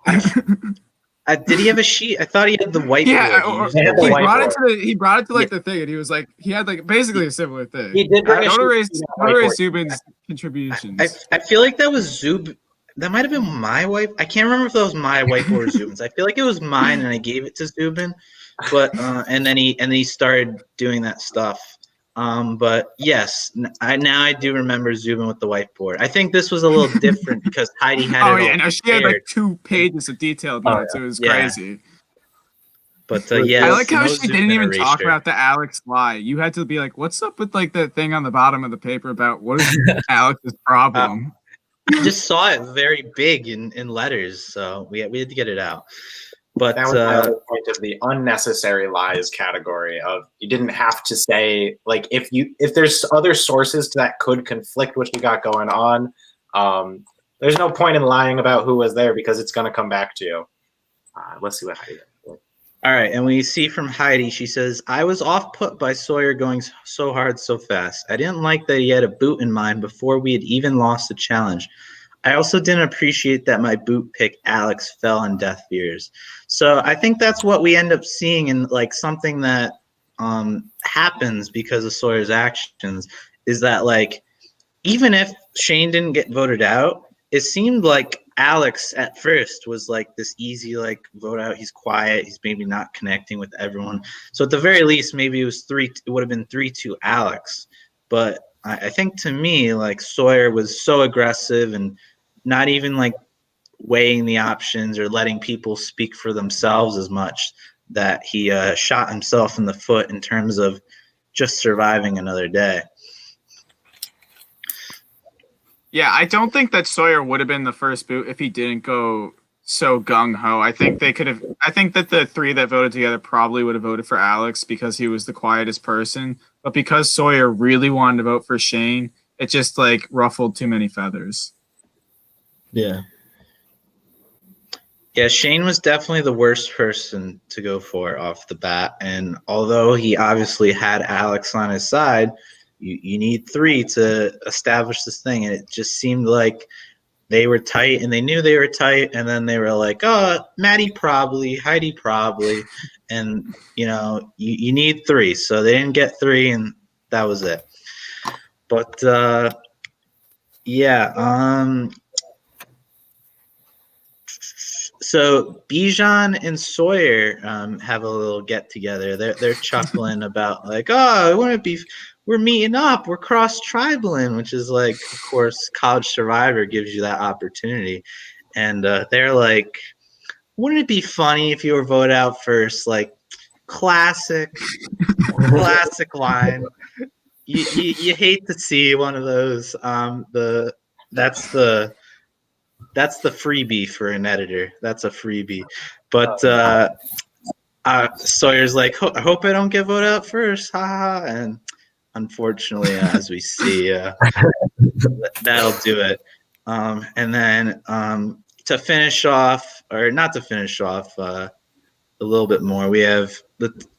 Did he have a sheet? I thought he had the whiteboard. Yeah, he brought it to like the thing, and he was like, he had like basically a similar thing. He did bring don't erase Zubin's contributions. I feel like that was Zubin. That might have been my wife. I can't remember if that was my whiteboard or Zubin's. I feel like it was mine, and I gave it to Zubin. But and then he started doing that stuff. But yes, I do remember Zubin with the whiteboard. I think this was a little different because Heidi had she had like 2 pages of detailed notes. It was crazy. But I like how she didn't even talk about the Alex lie. You had to be like, "What's up with like the thing on the bottom of the paper about what is Alex's problem?" I just saw it very big in letters, so we had to get it out. But that was my other point of the unnecessary lies category of you didn't have to say, like, if there's other sources that could conflict what you got going on, there's no point in lying about who was there because it's going to come back to you. Let's see what Heidi does. All right, and we see from Heidi, she says, I was off put by Sawyer going so hard so fast. I didn't like that he had a boot in mind before we had even lost the challenge. I also didn't appreciate that my boot pick, Alex, fell on deaf ears. So I think that's what we end up seeing in like something that happens because of Sawyer's actions is that like even if Shane didn't get voted out, it seemed like Alex at first was like this easy like vote out. He's quiet. He's maybe not connecting with everyone. So at the very least, maybe it would have been 3-2 Alex. But I think to me, like Sawyer was so aggressive and not even like weighing the options or letting people speak for themselves as much that he shot himself in the foot in terms of just surviving another day. Yeah, I don't think that Sawyer would have been the first boot if he didn't go so gung-ho. I think that the 3 that voted together probably would have voted for Alex because he was the quietest person. But because Sawyer really wanted to vote for Shane, it just like ruffled too many feathers. Yeah. Yeah, Shane was definitely the worst person to go for off the bat. And although he obviously had Alex on his side, you need 3 to establish this thing. And it just seemed like they were tight and they knew they were tight. And then they were like, oh, Maddie probably, Heidi probably. And, you need 3. So they didn't get 3 and that was it. But, so Bijan and Sawyer have a little get together. They're chuckling about like, oh, we're meeting up, we're cross-tribaling, which is like, of course, College Survivor gives you that opportunity. And they're like, wouldn't it be funny if you were voted out first? Like, classic line. You hate to see one of those. That's the freebie for an editor. That's a freebie. But Sawyer's like, I hope I don't get voted out first, haha. And unfortunately, as we see, that'll do it. And then to finish off, or not to finish off, a little bit more, we have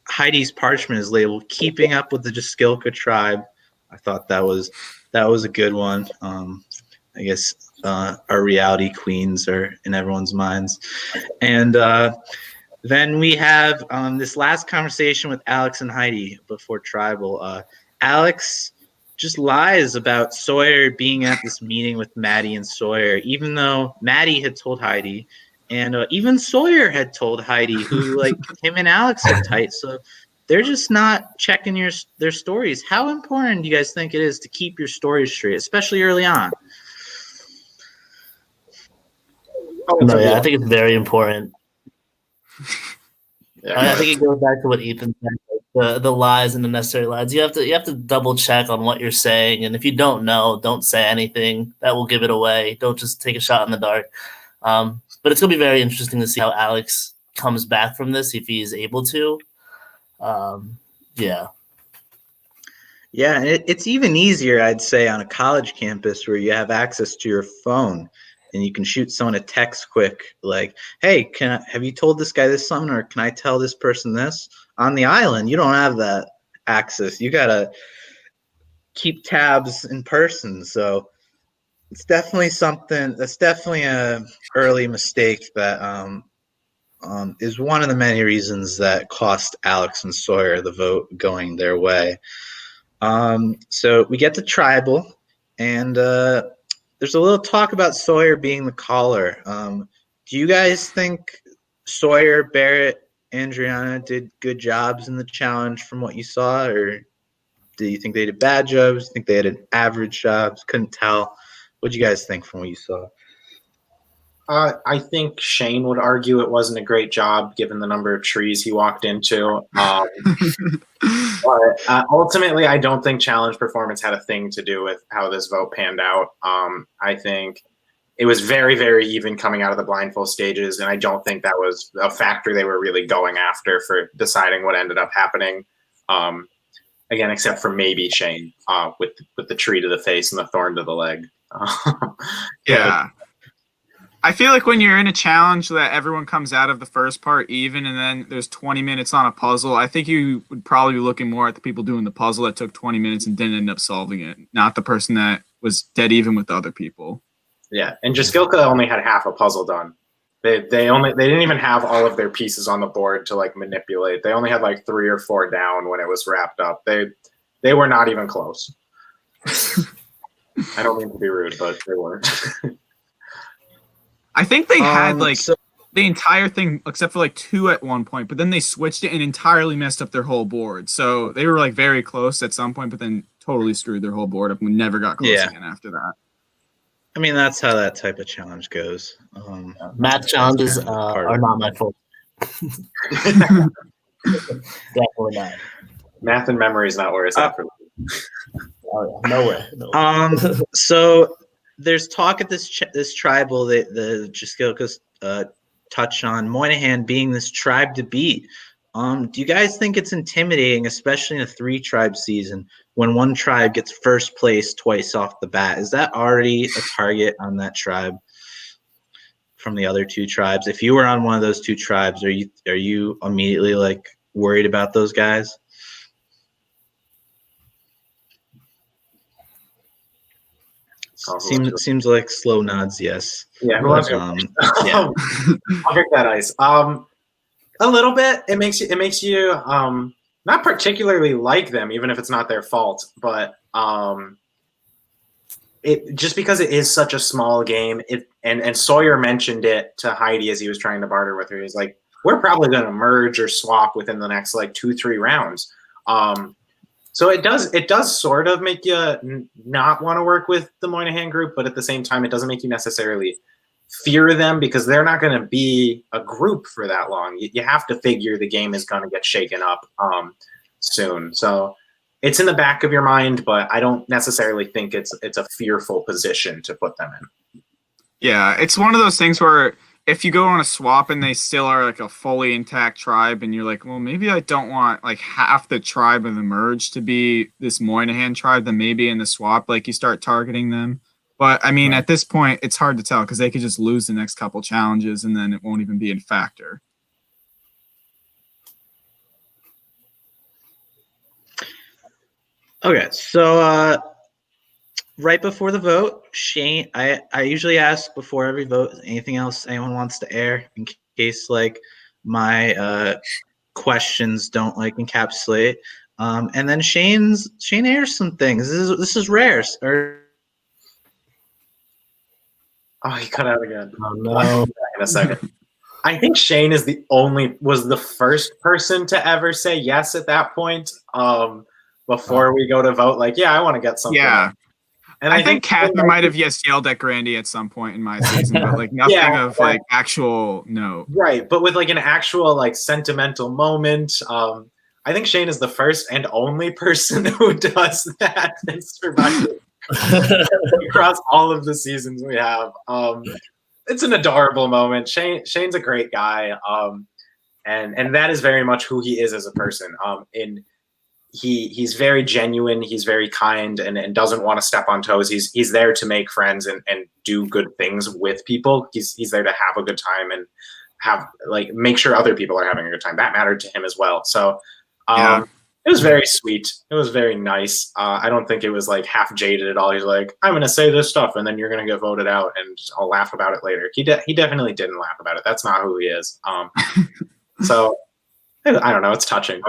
Heidi's parchment is labeled "Keeping Up with the Justkilka Tribe." I thought that was a good one. I guess our reality queens are in everyone's minds, and then we have this last conversation with Alex and Heidi before Tribal. Alex just lies about Sawyer being at this meeting with Maddie and Sawyer, even though Maddie had told Heidi, and even Sawyer had told Heidi, who like him and Alex are tight. So they're just not checking their stories. How important do you guys think it is to keep your stories straight, especially early on? No, yeah, I think it's very important. I think it goes back to what Ethan said, the lies and the necessary lies. You have to double check on what you're saying, and if you don't know, don't say anything. That will give it away. Don't just take a shot in the dark. But it's gonna be very interesting to see how Alex comes back from this, if he is able to. Yeah. Yeah, and it's even easier, I'd say, on a college campus where you have access to your phone and you can shoot someone a text quick, like, "Hey, have you told this guy this something, or can I tell this person this?" On the island, you don't have that access. You gotta keep tabs in person. So it's definitely something. That's definitely a early mistake that is one of the many reasons that cost Alex and Sawyer the vote going their way. So we get to Tribal, and there's a little talk about Sawyer being the caller. Do you guys think Sawyer, Barrett, Andriana did good jobs in the challenge from what you saw, or do you think they did bad jobs? Do you think they had an average jobs? Couldn't tell. What do you guys think from what you saw? I think Shane would argue it wasn't a great job given the number of trees he walked into. But ultimately, I don't think challenge performance had a thing to do with how this vote panned out. I think it was very, very even coming out of the blindfold stages, and I don't think that was a factor they were really going after for deciding what ended up happening. Again, except for maybe Shane with the tree to the face and the thorn to the leg. Yeah. I feel like when you're in a challenge that everyone comes out of the first part even, and then there's 20 minutes on a puzzle, I think you would probably be looking more at the people doing the puzzle that took 20 minutes and didn't end up solving it, not the person that was dead even with the other people. Yeah, and Justkilka only had half a puzzle done. They didn't even have all of their pieces on the board to like manipulate. They only had like 3 or 4 down when it was wrapped up. They were not even close. I don't mean to be rude, but they weren't. I think they had the entire thing except for like 2 at one point, but then they switched it and entirely messed up their whole board. So they were like very close at some point, but then totally screwed their whole board up and never got close again after that. I mean, that's how that type of challenge goes. Math challenges are not my fault. Definitely not. Math and memory is not where it's at for me. Oh, yeah. No way. So there's talk at this tribal that the Justkilkas touch on Moynihan being this tribe to beat. Do you guys think it's intimidating, especially in a 3-tribe season, when one tribe gets first place twice off the bat? Is that already a target on that tribe from the other 2 tribes? If you were on one of those 2 tribes, are you immediately like worried about those guys? Seems like slow nods, yes. Yeah, I'll break that ice. A little bit. It makes you not particularly like them, even if it's not their fault. But it just because it is such a small game. And Sawyer mentioned it to Heidi as he was trying to barter with her. He's like, "We're probably going to merge or swap within the next like 2-3 rounds." So it does sort of make you not want to work with the Moynihan group, but at the same time, it doesn't make you necessarily fear them because they're not going to be a group for that long. You have to figure the game is going to get shaken up soon. So it's in the back of your mind, but I don't necessarily think it's a fearful position to put them in. Yeah, it's one of those things where if you go on a swap and they still are like a fully intact tribe, and you're like, well, maybe I don't want like half the tribe of the merge to be this Moynihan tribe, then maybe in the swap, like you start targeting them. But I mean, at this point, it's hard to tell because they could just lose the next couple challenges and then it won't even be a factor. Okay, so right before the vote, Shane, I usually ask before every vote, anything else anyone wants to air in case like my questions don't like encapsulate. And then Shane airs some things. This is rare. Oh, he cut out again. Oh no! In a second. I think Shane was the first person to ever say yes at that point. Before we go to vote, like, yeah, I want to get something. Yeah. And I think Catherine might have yelled at Grandy at some point in my season, but like nothing of like actual no. Right, but with like an actual like sentimental moment. I think Shane is the first and only person who does that in Survivor across all of the seasons we have. It's an adorable moment. Shane's a great guy, and that is very much who he is as a person. He's very genuine. He's very kind and doesn't want to step on toes. He's there to make friends and do good things with people. He's there to have a good time and have like make sure other people are having a good time. That mattered to him as well. So it was very sweet. It was very nice. I don't think it was like half jaded at all. He's like, I'm going to say this stuff and then you're going to get voted out and I'll laugh about it later. He definitely didn't laugh about it. That's not who he is. So I don't know. It's touching.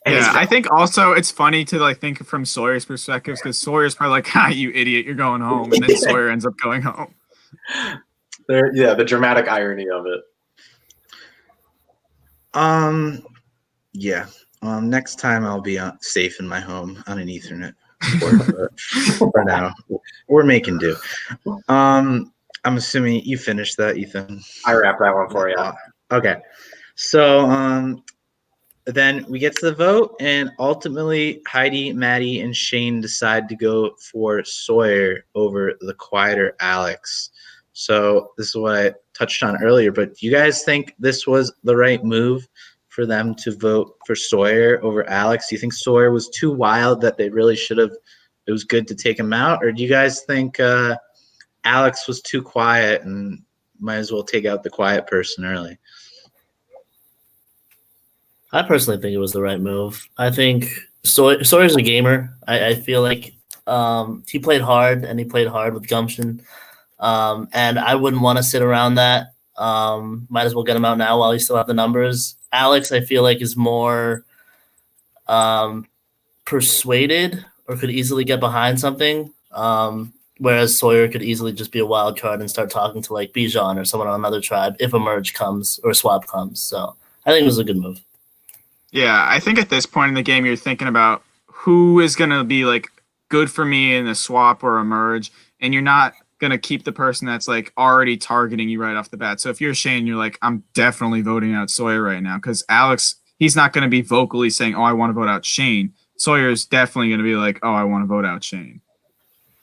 Yeah, I think also it's funny to like think from Sawyer's perspective because Sawyer's probably like, "Ah, you idiot, you're going home," and then Sawyer ends up going home. The dramatic irony of it. Yeah. Next time I'll be safe in my home on an Ethernet for now. We're making do. I'm assuming you finished that, Ethan. I wrapped that one for you. Okay. So then we get to the vote, and ultimately Heidi, Maddie, and Shane decide to go for Sawyer over the quieter Alex. So this is what I touched on earlier, but do you guys think this was the right move for them to vote for Sawyer over Alex? Do you think Sawyer was too wild that they really should have – it was good to take him out? Or do you guys think Alex was too quiet and might as well take out the quiet person early? I personally think it was the right move. I think Sawyer's a gamer. I feel like he played hard, and he played hard with gumption. And I wouldn't want to sit around that. Might as well get him out now while he still have the numbers. Alex, I feel like, is more persuaded or could easily get behind something, whereas Sawyer could easily just be a wild card and start talking to like Bijan or someone on another tribe if a merge comes or a swap comes. So I think it was a good move. Yeah, I think at this point in the game, you're thinking about who is going to be like good for me in a swap or a merge, and you're not going to keep the person that's like already targeting you right off the bat. So if you're Shane, you're like, I'm definitely voting out Sawyer right now because Alex, he's not going to be vocally saying, oh, I want to vote out Shane. Sawyer's definitely going to be like, oh, I want to vote out Shane.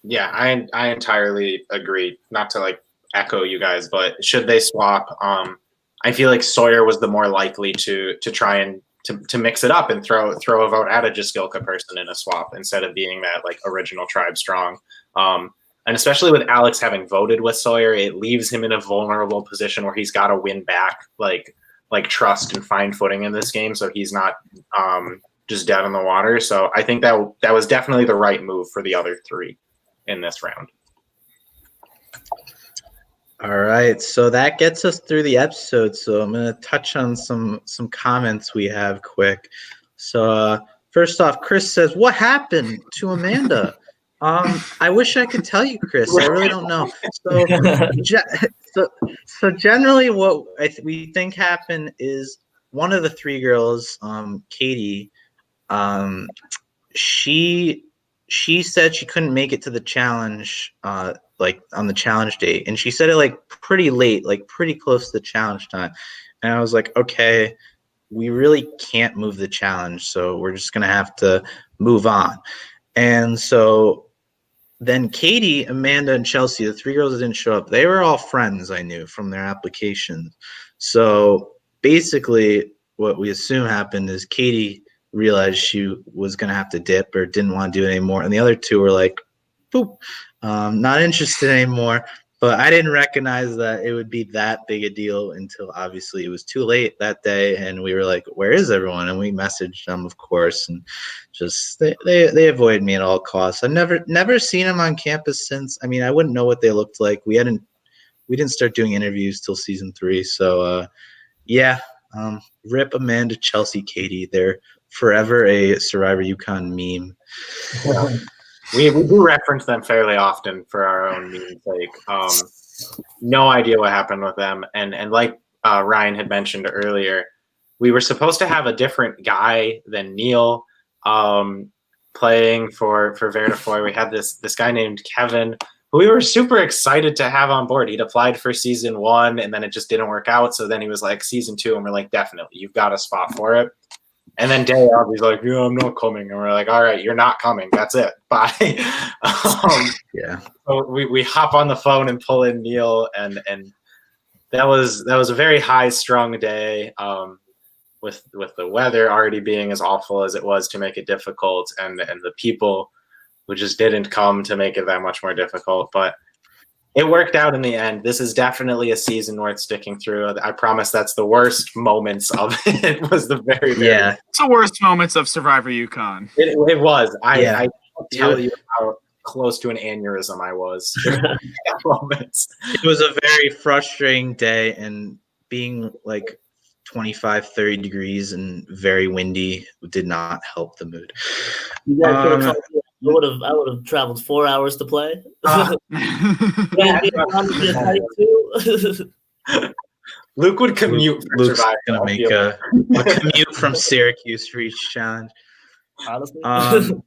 Yeah, I entirely agree. Not to like echo you guys, but should they swap? I feel like Sawyer was the more likely to try and to mix it up and throw a vote at a Justkilka person in a swap instead of being that like original tribe strong. And especially with Alex having voted with Sawyer, it leaves him in a vulnerable position where he's got to win back like trust and find footing in this game, so he's not just dead in the water. So I think that was definitely the right move for the other three in this round. All right, so that gets us through the episode. So I'm going to touch on some comments we have quick. So first off, Chris says, "What happened to Amanda?" I wish I could tell you, Chris. I really don't know. So generally, what we think happened is one of the three girls, Katie, she said she couldn't make it to the challenge, like on the challenge date, and she said it like pretty late, like pretty close to the challenge time. And I was like, okay, we really can't move the challenge, so we're just gonna have to move on. And so then Katie, Amanda, and Chelsea, the three girls that didn't show up, they were all friends I knew from their applications. So basically, what we assume happened is Katie realized she was going to have to dip or didn't want to do it anymore. And the other two were like, boop, not interested anymore. But I didn't recognize that it would be that big a deal until obviously it was too late that day. And we were like, where is everyone? And we messaged them, of course. And just they avoid me at all costs. I've never seen them on campus since. I mean, I wouldn't know what they looked like. We didn't start doing interviews till season 3. So, yeah, rip Amanda, Chelsea, Katie. They're forever a Survivor UConn meme. Yeah. We do reference them fairly often for our own meme's sake. No idea what happened with them. And like Ryan had mentioned earlier, we were supposed to have a different guy than Neil playing for Verdufoy. We had this guy named Kevin, who we were super excited to have on board. He'd applied for season 1, and then it just didn't work out. So then he was like, season 2, and we're like, definitely, you've got a spot for it. And then day of, he's like, yeah, I'm not coming. And we're like, all right, you're not coming. That's it. Bye. Yeah. So we hop on the phone and pull in Neil, and that was a very high-strung day with the weather already being as awful as it was to make it difficult, and the people who just didn't come to make it that much more difficult. But it worked out in the end. This is definitely a season worth sticking through. I promise that's the worst moments of it. Was the very It's the worst moments of Survivor UConn. It was. I can't tell you how close to an aneurysm I was during that moments. It was a very frustrating day, and being like 25, 30 degrees and very windy did not help the mood. I would have traveled 4 hours to play. Luke would commute. Luke's gonna make a commute from Syracuse for each challenge. Honestly,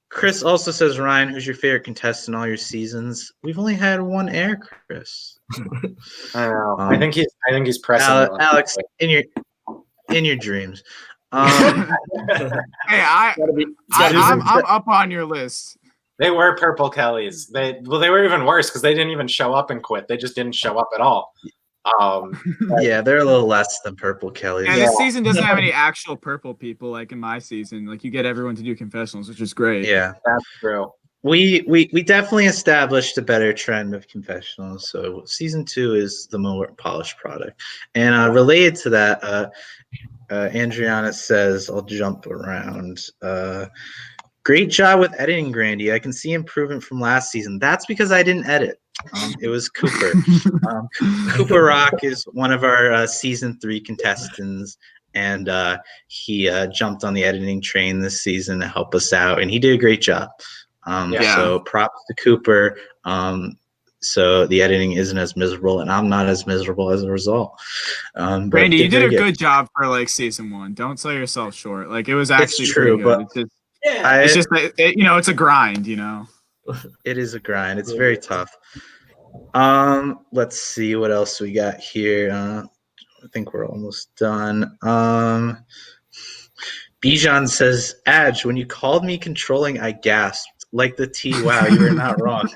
Chris also says, Ryan, who's your favorite contestant in all your seasons? We've only had one air, Chris. I know. I think he's pressing. Alex, in your dreams. Hey, I'm up on your list. They were Purple Kellys. They were even worse because they didn't even show up and quit. They just didn't show up at all. Yeah, they're a little less than Purple Kellys. Yeah, this season doesn't have any actual purple people like in my season. Like you get everyone to do confessionals, which is great. Yeah, that's true. We definitely established a better trend of confessionals. So season 2 is the more polished product. And related to that, Andriana says, I'll jump around. Great job with editing, Grandy. I can see improvement from last season. That's because I didn't edit. It was Cooper. Cooper Rock is one of our season 3 contestants, and he jumped on the editing train this season to help us out, and he did a great job. So props to Cooper. So the editing isn't as miserable, and I'm not as miserable as a result. Randy, you did a good job for like season 1. Don't sell yourself short. Like it was actually true, pretty good. It's just it's a grind. It is a grind. It's very tough. Let's see what else we got here. I think we're almost done. Bijan says, Adj, when you called me controlling, I gasped. Like the T, wow, you were not wrong.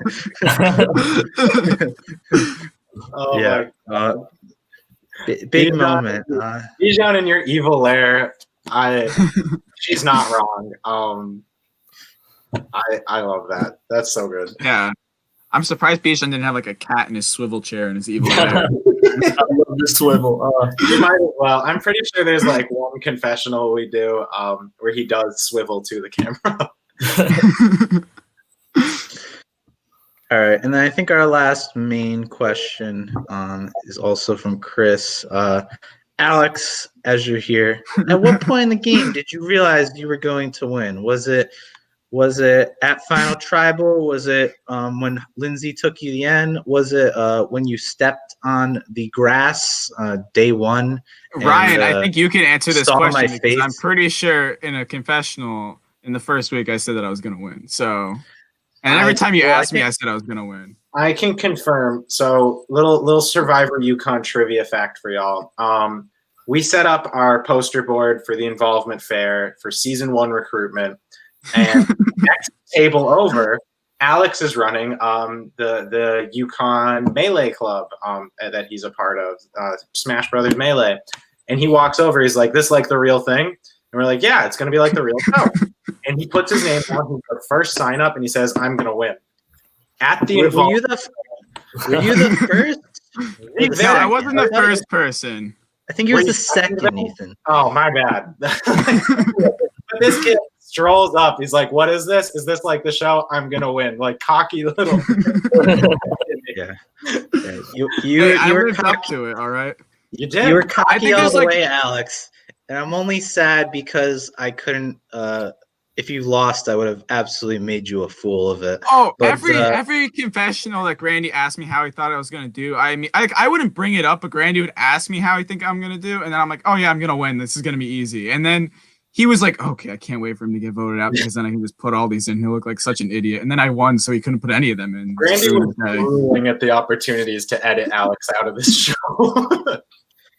Big moment. Bijan in your evil lair. She's not wrong. I love that. That's so good. Yeah. I'm surprised Bijan didn't have like a cat in his swivel chair in his evil lair. I love the swivel. You might as well. I'm pretty sure there's like one confessional we do where he does swivel to the camera. All right, and then I think our last main question is also from Chris. Alex, as you're here, at what point in the game did you realize you were going to win? Was it at Final Tribal? Was it when Lindsay took you the end? Was it when you stepped on the grass day 1? Ryan, I think you can answer this question because face? I'm pretty sure in a confessional in the first week I said that I was going to win. So, and every time you asked me, I said I was going to win. I can confirm. So, little Survivor UConn trivia fact for y'all. We set up our poster board for the involvement fair for season 1 recruitment, and next table over Alex is running the UConn Melee Club that he's a part of, Smash Brothers Melee. And he walks over. He's like, "This like the real thing?" And we're like, "Yeah, it's going to be like the real show." And he puts his name down. He's the first sign up, and he says, "I'm going to win." At the Were you the first? No, I wasn't the first person. I think you were the second, Ethan. Oh, my bad. But this kid strolls up. He's like, "What is this? Is this like the show? I'm gonna win!" Like cocky little. Yeah. You I were lived up to it. All right. You did. You were cocky all the like, way, Alex. And I'm only sad because I couldn't. If you lost, I would have absolutely made you a fool of it. Oh, But, every confessional that Grandy asked me how he thought I was gonna do. I mean, I wouldn't bring it up, but Grandy would ask me how he think I'm gonna do, and then I'm like, "Oh yeah, I'm gonna win. This is gonna be easy." And then he was like, "Okay, I can't wait for him to get voted out because then I can just put all these in. He'll look like such an idiot." And then I won, so he couldn't put any of them in. Grandy was drooling at the opportunities to edit Alex out of this show.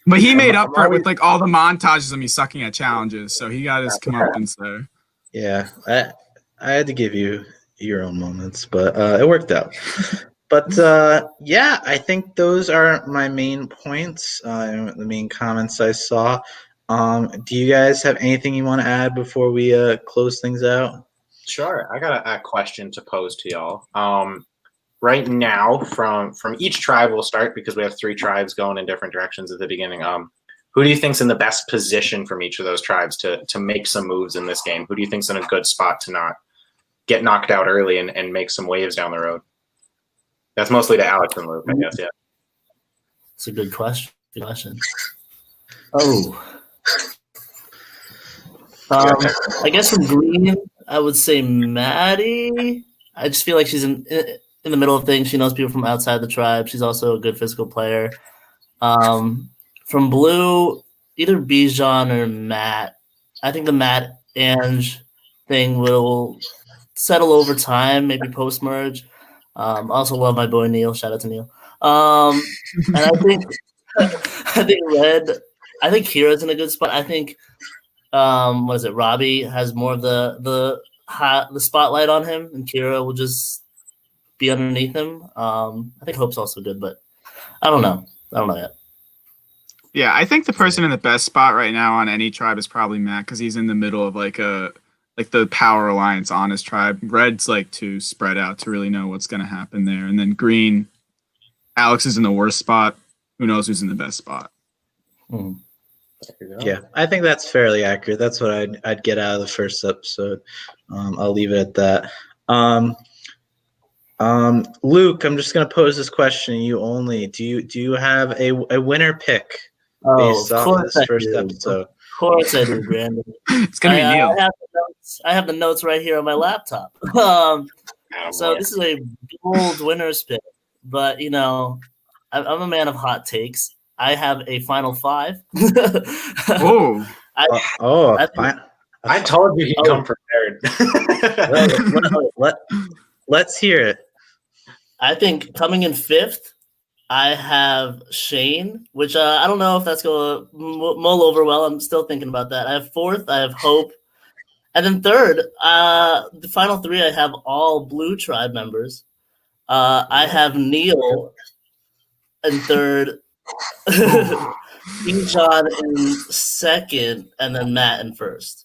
But he made up for it with like all the montages of me sucking at challenges, so he got his comeuppance there. Yeah, I had to give you your own moments, but it worked out. But yeah, I think those are my main points, the main comments I saw. Do you guys have anything you want to add before we close things out? Sure. I got a question to pose to y'all. Right now, from each tribe we'll start because we have 3 tribes going in different directions at the beginning. Who do you think's in the best position from each of those tribes to make some moves in this game? Who do you think's in a good spot to not get knocked out early and make some waves down the road? That's mostly to Alex and Luke, I guess. Yeah. It's a good question. Oh. I guess from Green, I would say Maddie. I just feel like she's in the middle of things. She knows people from outside the tribe. She's also a good physical player. From Blue, either Bijan or Matt. I think the Matt Ange thing will settle over time, maybe post-merge. I also love my boy Neil. Shout out to Neil. And I think Red. I think Kira's in a good spot. I think Robbie has more of the spotlight on him, and Kira will just be underneath him. I think Hope's also good, but I don't know yet. Yeah, I think the person in the best spot right now on any tribe is probably Matt because he's in the middle of like the power alliance on his tribe. Red's like too spread out to really know what's going to happen there, and then Green, Alex is in the worst spot. Who knows who's in the best spot? Yeah, I think that's fairly accurate. That's what I'd get out of the first episode. I'll leave it at that. Luke, I'm just going to pose this question to you only. Do you have a winner pick based off this first episode? Of course I do, Brandon. It's going to be Neil. I have the notes right here on my laptop. So this is a bold winner's pick, but I'm a man of hot takes. I have a final 5. Oh, I told you he'd come prepared. Let's hear it. I think coming in 5th, I have Shane, which I don't know if that's going to mull over well. I'm still thinking about that. I have 4th, I have Hope. And then 3rd, the final 3, I have all Blue Tribe members. I have Neil in 3rd, Bijan in 2nd, and then Matt in 1st.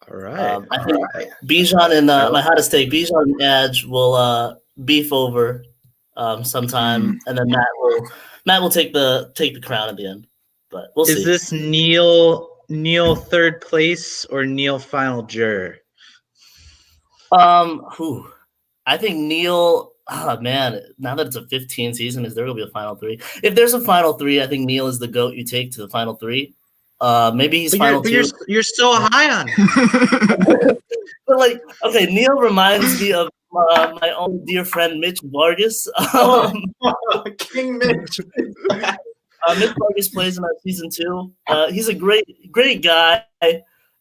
All right. I think Bijan and my hottest take, Bijan and Edge will beef over sometime, and then Matt will take the crown at the end. But we'll see. Is this Neil 3rd place or Neil final juror? I think Neil. Oh man! Now that it's a 15 season, is there gonna be a final 3? If there's a final 3, I think Neil is the GOAT you take to the final 3. Maybe he's final 2. You're so high on him. But okay, Neil reminds me of my own dear friend Mitch Vargas. King Mitch. Mitch Vargas plays in our season 2. He's a great guy.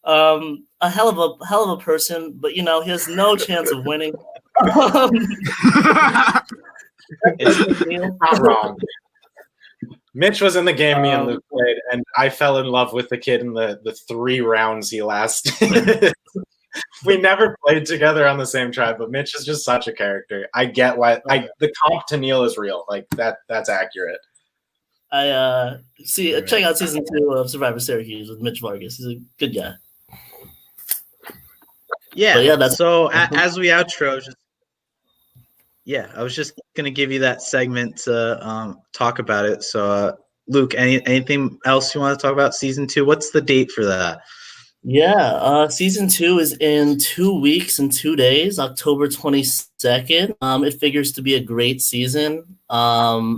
A hell of a person, but he has no chance of winning. It's not wrong. Mitch was in the game me and Luke played, and I fell in love with the kid in the 3 rounds he lasted. We never played together on the same tribe, but Mitch is just such a character. I get why. The comp to Neil is real. Like that's accurate. I check out season 2 of Survivor Syracuse with Mitch Vargas. He's a good guy. Yeah. So as we outro, I was just gonna give you that segment to talk about it. So Luke, anything else you want to talk about season 2? What's the date for that? Yeah, season 2 is in 2 weeks and 2 days, October 22nd. It figures to be a great season.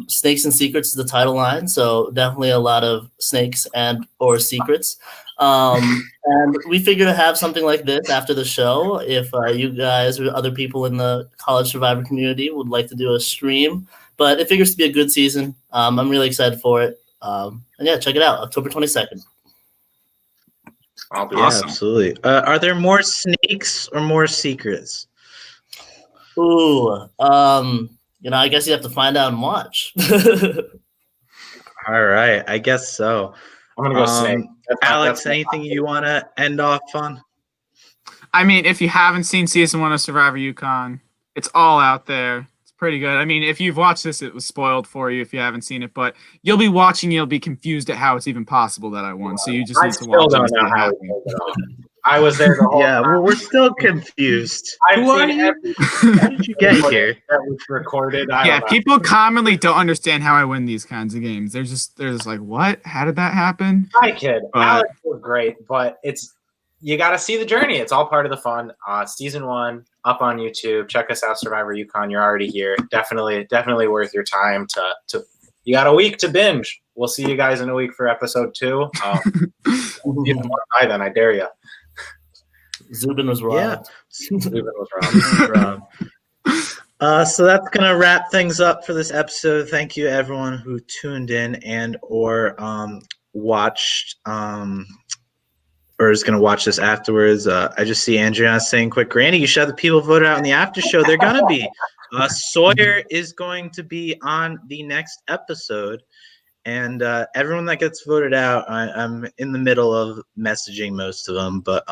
Snakes and Secrets is the title line, so definitely a lot of snakes and or secrets. And we figure to have something like this after the show. If you guys or other people in the college survivor community would like to do a stream, but it figures to be a good season. I'm really excited for it. And yeah, check it out, October 22nd. Awesome. Absolutely. Are there more snakes or more secrets? Ooh, I guess you have to find out and watch. All right, I guess so. I'm gonna go snake. Alex, anything you want to end off on? I mean, if you haven't seen season 1 of Survivor UConn, it's all out there. It's pretty good. I mean, if you've watched this, it was spoiled for you if you haven't seen it, but you'll be watching, you'll be confused at how it's even possible that I won. So you just need to watch it. I was there the whole time. Well, we're still confused. How did you get here? That was recorded. People commonly don't understand how I win these kinds of games. They're just like, what? How did that happen? Hi, kid. Alex was great, but you got to see the journey. It's all part of the fun. Season 1 up on YouTube. Check us out, Survivor UConn. You're already here. Definitely worth your time to. You got a week to binge. We'll see you guys in a week for episode 2. Bye then. I dare you. Zubin was wrong. Yeah. Zubin was wrong. So that's going to wrap things up for this episode. Thank you, everyone who tuned in and or watched or is going to watch this afterwards. I just see Andrea saying quick, Granny, you should have the people voted out in the after show. They're going to be. Sawyer is going to be on the next episode. And everyone that gets voted out, I'm in the middle of messaging most of them, but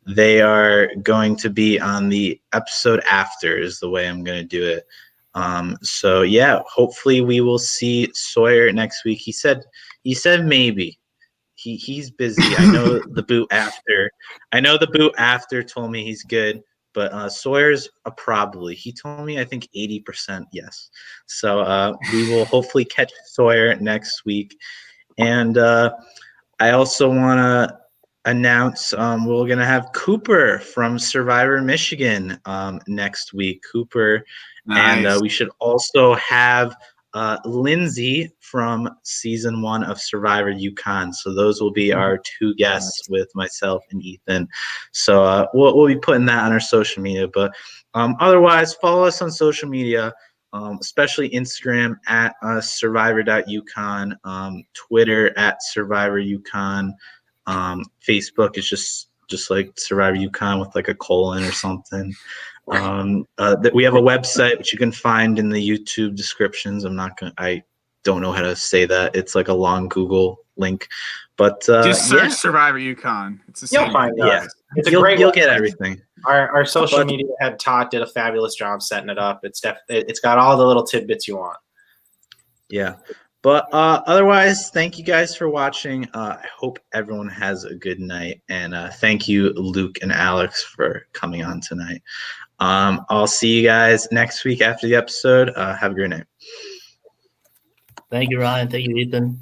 they are going to be on the episode after is the way I'm going to do it. So yeah, hopefully we will see Sawyer next week. He said maybe. He's busy. I know the boot after told me he's good, but Sawyer's a probably. He told me I think 80% yes. So we will hopefully catch Sawyer next week. And I also want to announce we're going to have Cooper from Survivor Michigan next week. Cooper. Nice. And we should also have Lindsay from season 1 of Survivor UConn. So those will be our 2 guests with myself and Ethan. So we'll be putting that on our social media. But otherwise, follow us on social media, especially Instagram at survivor.uconn, Twitter at Survivor UConn. Facebook is just like Survivor UConn with like a colon or something. That we have a website which you can find in the YouTube descriptions. I don't know how to say that. It's like a long Google link, but just search Survivor UConn. It's the same. You'll find it. It's you'll get everything. Our social media head Todd did a fabulous job setting it up. It's got all the little tidbits you want. Yeah. But otherwise, thank you guys for watching. I hope everyone has a good night. And thank you, Luke and Alex, for coming on tonight. I'll see you guys next week after the episode. Have a great night. Thank you, Ryan. Thank you, Ethan.